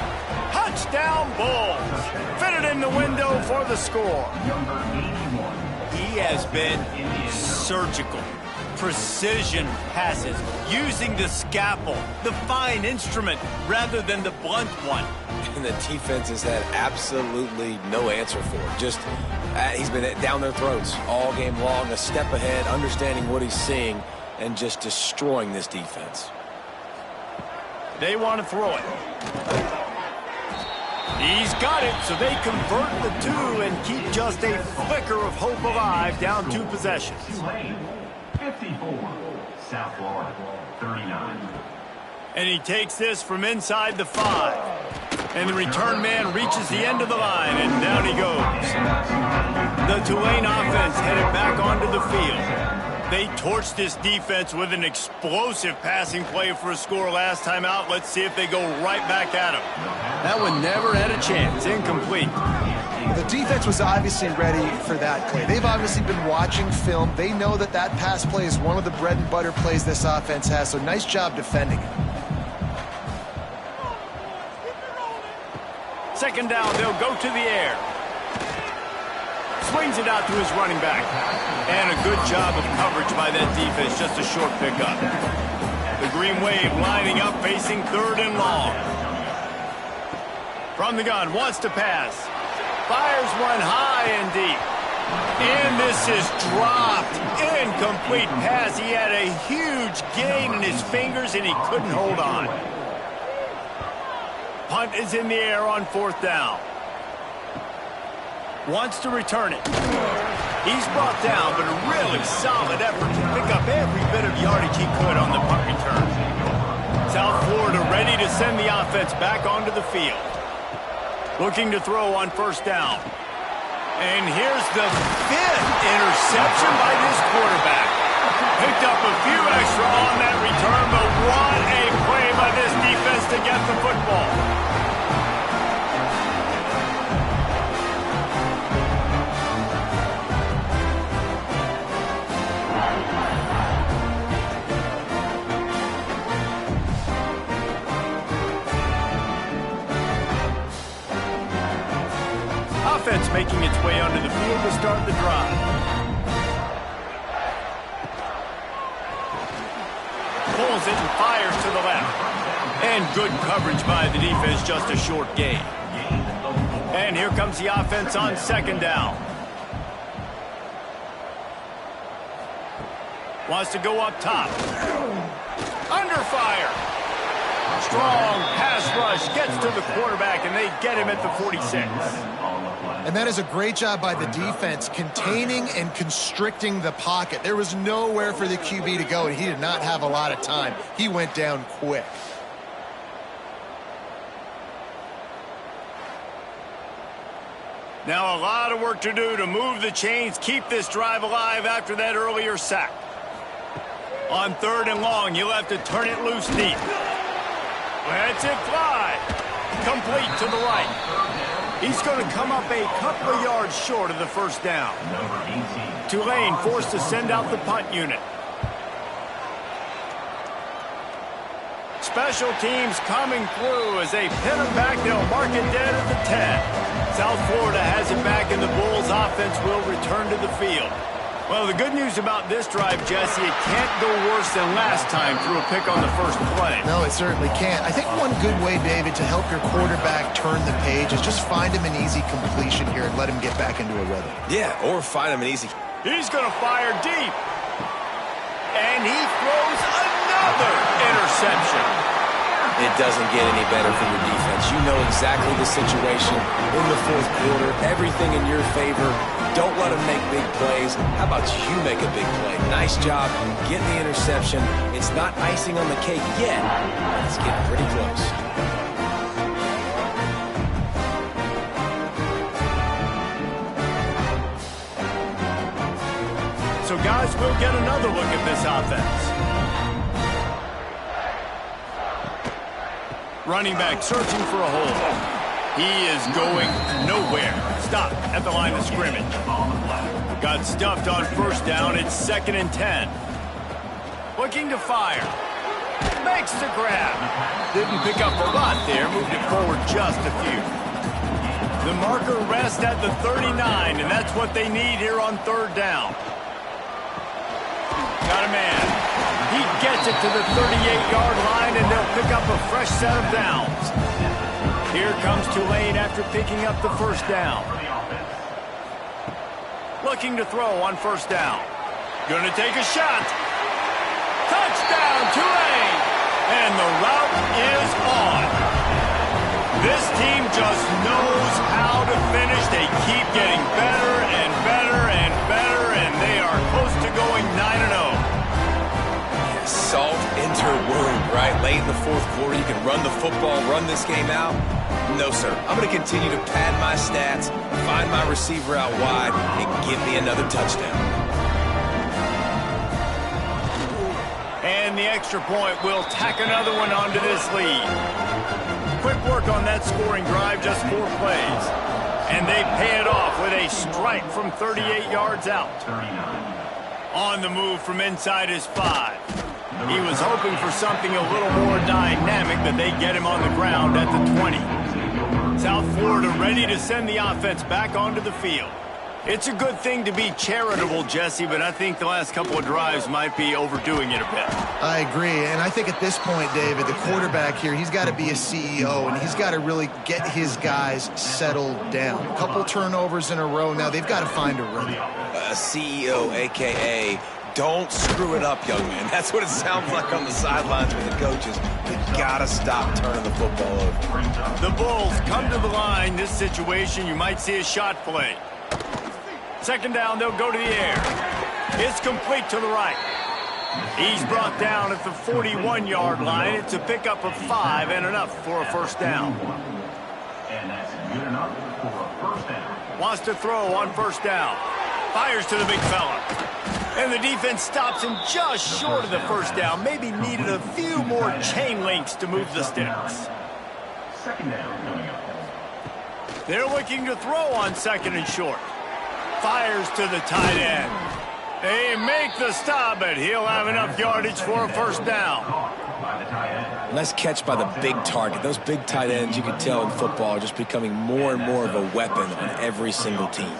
Touchdown Bulls. Fitted in the window for the score. He has been surgical. Precision passes, using the scalpel, the fine instrument, rather than the blunt one. And the defense has had absolutely no answer for it. Just, he's been down their throats all game long, a step ahead, understanding what he's seeing, and just destroying this defense. They want to throw it. He's got it, so they convert the 2 and keep just a flicker of hope alive, down 2 possessions. 54, South Florida, 39. And he takes this from inside the 5. And the return man reaches the end of the line, and down he goes. The Tulane offense headed back onto the field. They torched this defense with an explosive passing play for a score last time out. Let's see if they go right back at him. That one never had a chance. Incomplete. The defense was obviously ready for that play. They've obviously been watching film. They know that that pass play is one of the bread and butter plays this offense has, so nice job defending it. Second down, they'll go to the air. Swings it out to his running back. And a good job of coverage by that defense, just a short pickup. The Green Wave lining up, facing 3rd and long. From the gun, wants to pass. Fires one high and deep. And this is dropped. Incomplete pass. He had a huge gain in his fingers, and he couldn't hold on. Punt is in the air on 4th down. Wants to return it. He's brought down, but a really solid effort to pick up every bit of yardage he could on the punt return. South Florida ready to send the offense back onto the field. Looking to throw on 1st down. And here's the 5th interception by this quarterback. Picked up a few extra on that return, but what a play by this defense to get the football. Offense making its way onto the field to start the drive. Pulls it and fires to the left. And good coverage by the defense, just a short gain. And here comes the offense on 2nd down. Wants to go up top. Under fire. Strong pass rush, gets to the quarterback, and they get him at the 46. And that is a great job by the defense, containing and constricting the pocket. There was nowhere for the QB to go, and he did not have a lot of time. He went down quick. Now a lot of work to do to move the chains, keep this drive alive after that earlier sack. On 3rd and long, you'll have to turn it loose deep. Lets it fly. Complete to the right. He's going to come up a couple of yards short of the 1st down. Tulane forced to send out the punt unit. Special teams coming through as they pin him back. They'll mark it dead at the 10. South Florida has it back, and the Bulls offense will return to the field. Well, the good news about this drive, Jesse, it can't go worse than last time through a pick on the first play. No, it certainly can't. I think one good way, David, to help your quarterback turn the page is just find him an easy completion here and let him get back into a rhythm. Yeah, or find him an easy. He's going to fire deep. And he throws another interception. It doesn't get any better for your defense. You know exactly the situation in the fourth quarter. Everything in your favor. Don't let them make big plays. How about you make a big play? Nice job getting the interception. It's not icing on the cake yet, but it's getting pretty close. So, guys, we'll get another look at this offense. Running back searching for a hole. He is going nowhere. Stop at the line of scrimmage. Got stuffed on first down. It's 2nd and 10. Looking to fire. Makes the grab. Didn't pick up a lot there. Moved it forward just a few. The marker rests at the 39, and that's what they need here on 3rd down. Got a man. He gets it to the 38-yard line, and they'll pick up a fresh set of downs. Here comes Tulane after picking up the first down. Looking to throw on first down. Going to take a shot. Touchdown, Tulane! And the route is on. This team just knows how to finish. They keep getting better and better and better, and they are close to going 9-0. Salt into wound, right? Late in the fourth quarter, you can run the football, run this game out. No, sir. I'm going to continue to pad my stats, find my receiver out wide, and give me another touchdown. And the extra point will tack another one onto this lead. Quick work on that scoring drive, just 4 plays. And they pay it off with a strike from 38 yards out. On the move from inside his 5. He was hoping for something a little more dynamic, but they get him on the ground at the 20. South Florida ready to send the offense back onto the field. It's a good thing to be charitable, Jesse, but I think the last couple of drives might be overdoing it a bit. I agree, and I think at this point, David, the quarterback here, he's got to be a CEO, and he's got to really get his guys settled down. A couple turnovers in a row. Now they've got to find a rhythm. A CEO, a.k.a. don't screw it up, young man. That's what it sounds like on the sidelines with the coaches. You gotta stop turning the football over. The Bulls come to the line. This situation, you might see a shot play. 2nd down, they'll go to the air. It's complete to the right. He's brought down at the 41-yard line. It's a pickup of 5 and enough for a first down. And that's good enough for a first down. Wants to throw on first down. Fires to the big fella. And the defense stops him just short of the first down. Maybe needed a few more chain links to move the sticks. 2nd down coming up. They're looking to throw on 2nd and short. Fires to the tight end. They make the stop, but he'll have enough yardage for a first down. Nice catch by the big target. Those big tight ends, you can tell in football, are just becoming more and more of a weapon on every single team.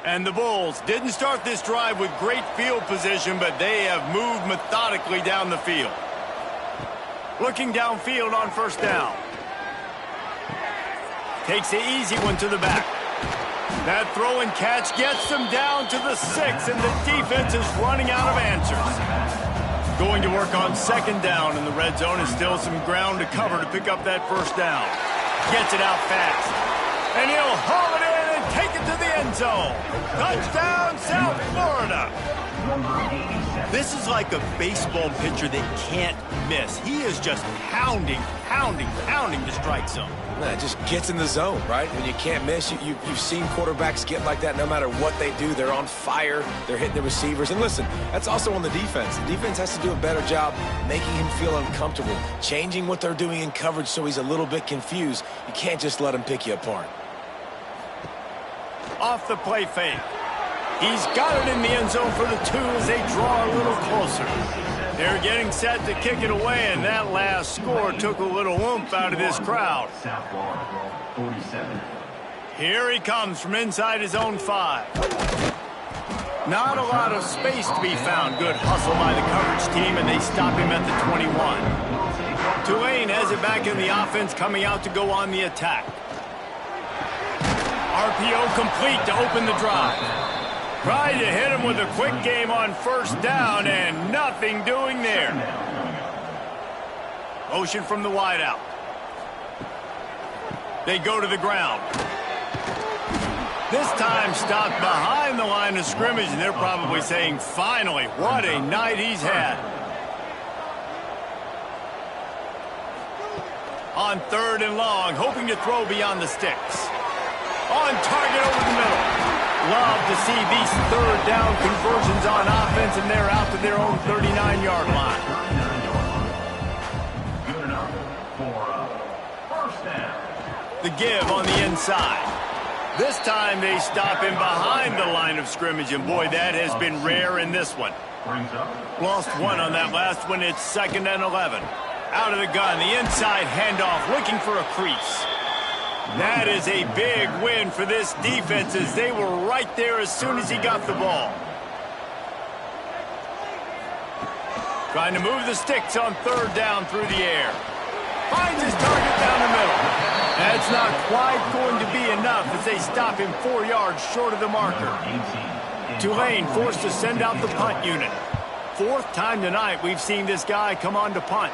And the Bulls didn't start this drive with great field position, but they have moved methodically down the field. Looking downfield on first down. Takes the easy one to the back. That throw and catch gets them down to the 6, and the defense is running out of answers. Going to work on 2nd down, and the red zone is still some ground to cover to pick up that first down. Gets it out fast. And he'll haul it in and take it to the end zone. Touchdown, South Florida. This is like a baseball pitcher that can't miss. He is just pounding the strike zone. It just gets in the zone, right? When you can't miss, you've seen quarterbacks get like that no matter what they do. They're on fire. They're hitting the receivers. And listen, that's also on the defense. The defense has to do a better job making him feel uncomfortable, changing what they're doing in coverage so he's a little bit confused. You can't just let him pick you apart. Off the play fake. He's got it in the end zone for the 2 as they draw a little closer. They're getting set to kick it away, and that last score took a little oomph out of this crowd. Here he comes from inside his own 5. Not a lot of space to be found. Good hustle by the coverage team, and they stop him at the 21. Tulane has it back in the offense, coming out to go on the attack. RPO complete to open the drive. Tried to hit him with a quick game on first down, and nothing doing there. Motion from the wideout. They go to the ground. This time stopped behind the line of scrimmage, and they're probably saying, finally, what a night he's had. On 3rd and long, hoping to throw beyond the sticks. On target over the middle. Love to see these 3rd down conversions on offense, and they're out to their own 39-yard line. Good enough for a first down. The give on the inside. This time they stop him behind the line of scrimmage, and boy, that has been rare in this one. Lost 1 on that last one. It's 2nd and 11. Out of the gun, the inside handoff, looking for a crease. That is a big win for this defense, as they were right there as soon as he got the ball. Trying to move the sticks on 3rd down through the air. Finds his target down the middle. That's not quite going to be enough as they stop him 4 yards short of the marker. Tulane forced to send out the punt unit. 4th time tonight we've seen this guy come on to punt.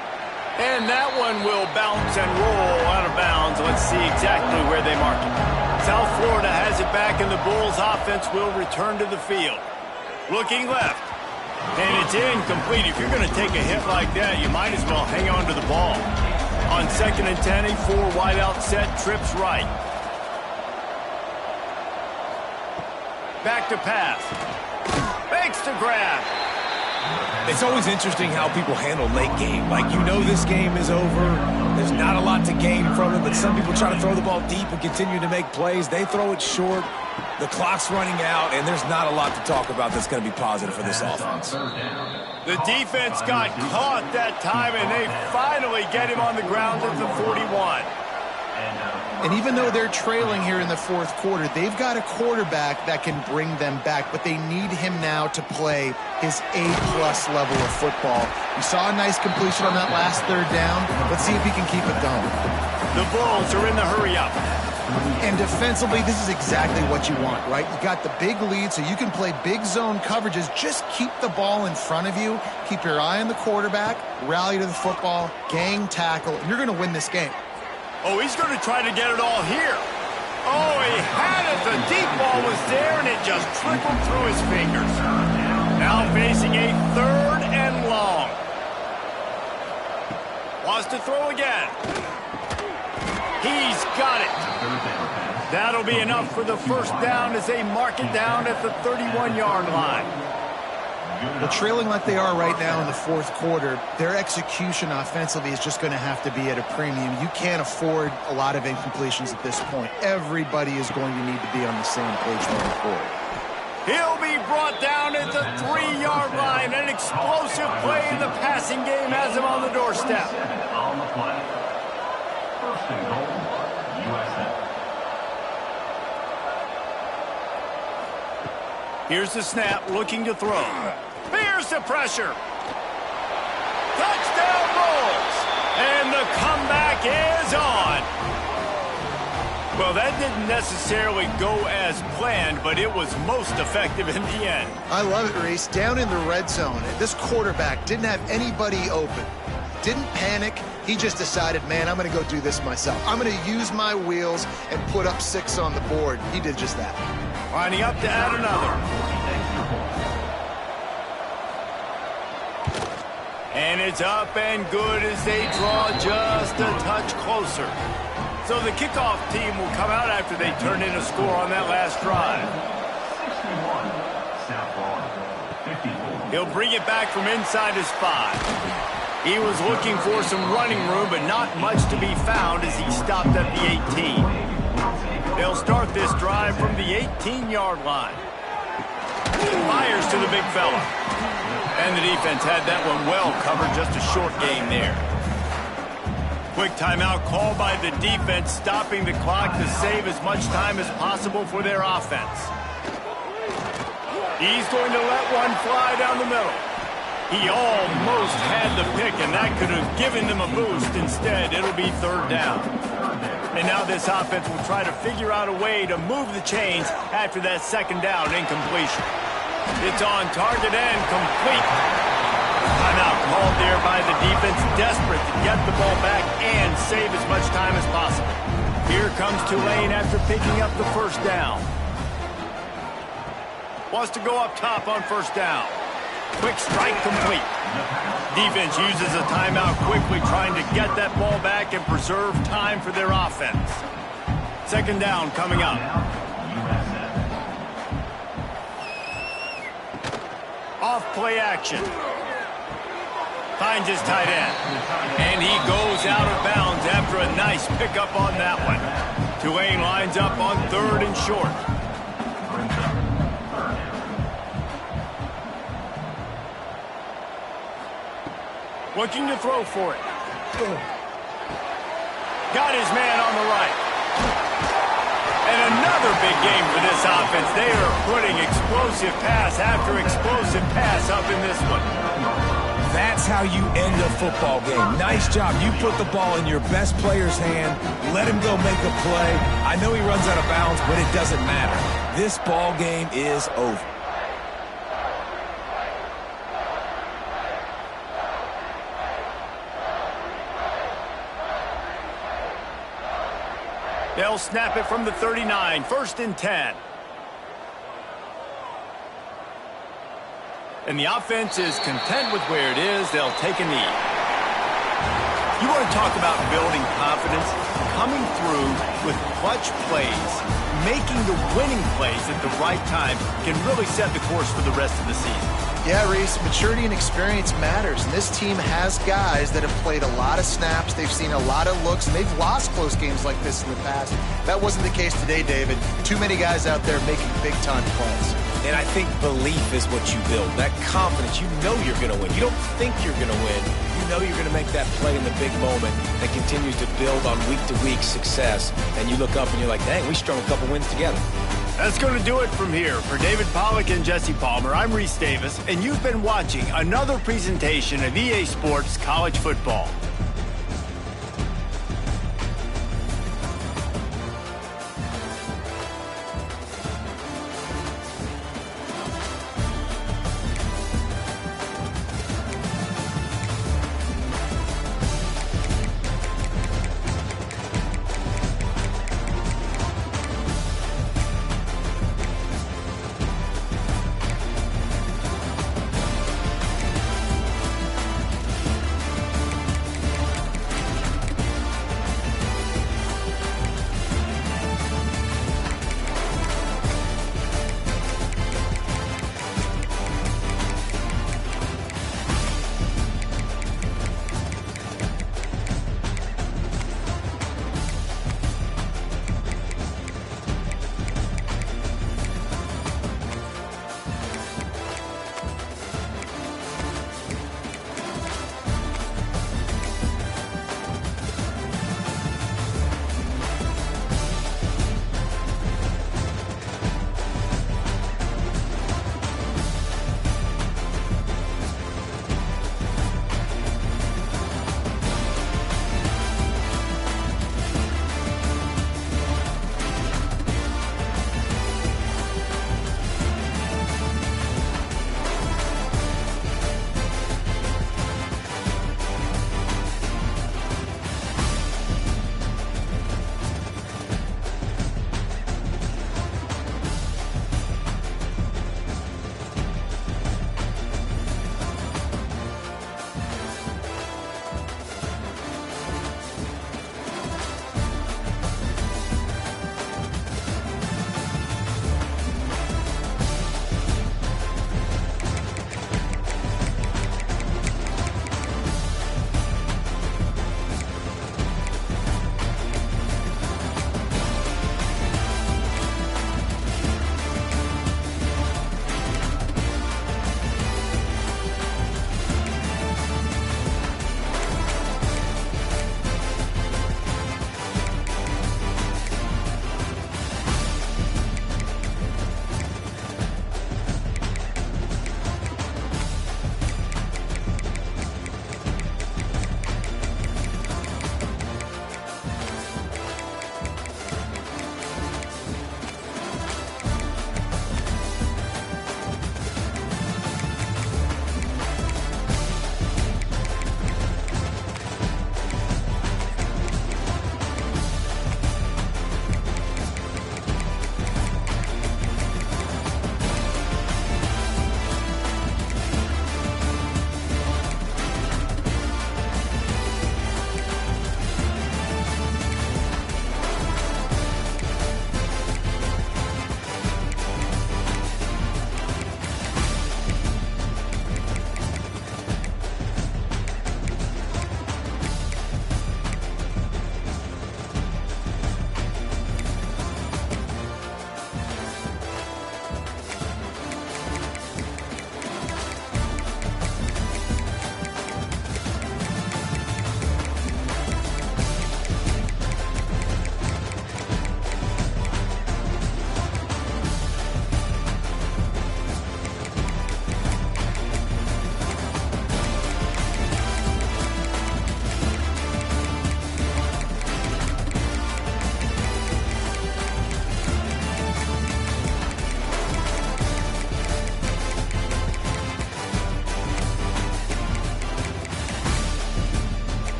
And that one will bounce and roll out of bounds. Let's see exactly where they mark it. South Florida has it back, and the Bulls offense will return to the field. Looking left. And it's incomplete. If you're going to take a hit like that, you might as well hang on to the ball. On 2nd and 10, a 4 wideout set, trips right. Back to pass. Fakes to grab. It's always interesting how people handle late game. Like, you know this game is over. There's not a lot to gain from it, but some people try to throw the ball deep and continue to make plays. They throw it short. The clock's running out, and there's not a lot to talk about that's going to be positive for this offense. The defense got caught that time, and they finally get him on the ground at the 41. And even though they're trailing here in the 4th quarter, they've got a quarterback that can bring them back, but they need him now to play his A-plus level of football. We saw a nice completion on that last 3rd down. Let's see if he can keep it going. The Bulls are in the hurry-up. And defensively, this is exactly what you want, right? You got the big lead, so you can play big zone coverages. Just keep the ball in front of you. Keep your eye on the quarterback, rally to the football, gang tackle, and you're going to win this game. Oh, he's going to try to get it all here. Oh, he had it. The deep ball was there, and it just trickled through his fingers. Now facing a 3rd and long. Wants to throw again. He's got it. That'll be enough for the first down as they mark it down at the 31-yard line. Well, trailing like they are right now in the 4th quarter, their execution offensively is just going to have to be at a premium. You can't afford a lot of incompletions at this point. Everybody is going to need to be on the same page moving forward. He'll be brought down at the 3-yard line. An explosive play in the passing game has him on the doorstep. On the play. First and goal, USF. Here's the snap, looking to throw. Here's the pressure. Touchdown Bulls. And the comeback is on. Well, that didn't necessarily go as planned, but it was most effective in the end. I love it, Reese. Down in the red zone, this quarterback didn't have anybody open. Didn't panic. He just decided, man, I'm going to go do this myself. I'm going to use my wheels and put up 6 on the board. He did just that. Lining up to add another. And it's up and good as they draw just a touch closer. So the kickoff team will come out after they turn in a score on that last drive. 61, South Florida. 54. He'll bring it back from inside his 5. He was looking for some running room, but not much to be found as he stopped at the 18. They'll start this drive from the 18-yard line. Fires to the big fella. And the defense had that one well covered, just a short game there. Quick timeout called by the defense, stopping the clock to save as much time as possible for their offense. He's going to let one fly down the middle. He almost had the pick, and that could have given them a boost. Instead, it'll be third down. And now this offense will try to figure out a way to move the chains after that second down incompletion. It's on target and complete. Timeout called there by the defense, desperate to get the ball back and save as much time as possible. Here comes Tulane after picking up the first down. Wants to go up top on first down. Quick strike complete. Defense uses a timeout quickly, trying to get that ball back and preserve time for their offense. Second down coming up. Off play action. Finds his tight end. And he goes out of bounds after a nice pickup on that one. Tulane lines up on third and short. Looking to throw for it. Got his man on the right. And another big game for this offense. They are putting explosive pass after explosive pass up in this one. That's how you end a football game. Nice job. You put the ball in your best player's hand. Let him go make a play. I know he runs out of bounds, but it doesn't matter. This ball game is over. They'll snap it from the 39, first and 10. And the offense is content with where it is. They'll take a knee. You want to talk about building confidence? Coming through with clutch plays, making the winning plays at the right time can really set the course for the rest of the season. Yeah, Reese, maturity and experience matters. And this team has guys that have played a lot of snaps. They've seen a lot of looks, and they've lost close games like this in the past. That wasn't the case today, David. Too many guys out there making big-time plays. And I think belief is what you build. That confidence. You know you're going to win. You don't think you're going to win. You know you're going to make that play in the big moment that continues to build on week-to-week success. And you look up and you're like, dang, we strung a couple wins together. That's going to do it from here. For David Pollack and Jesse Palmer, I'm Reese Davis, and you've been watching another presentation of EA Sports College Football.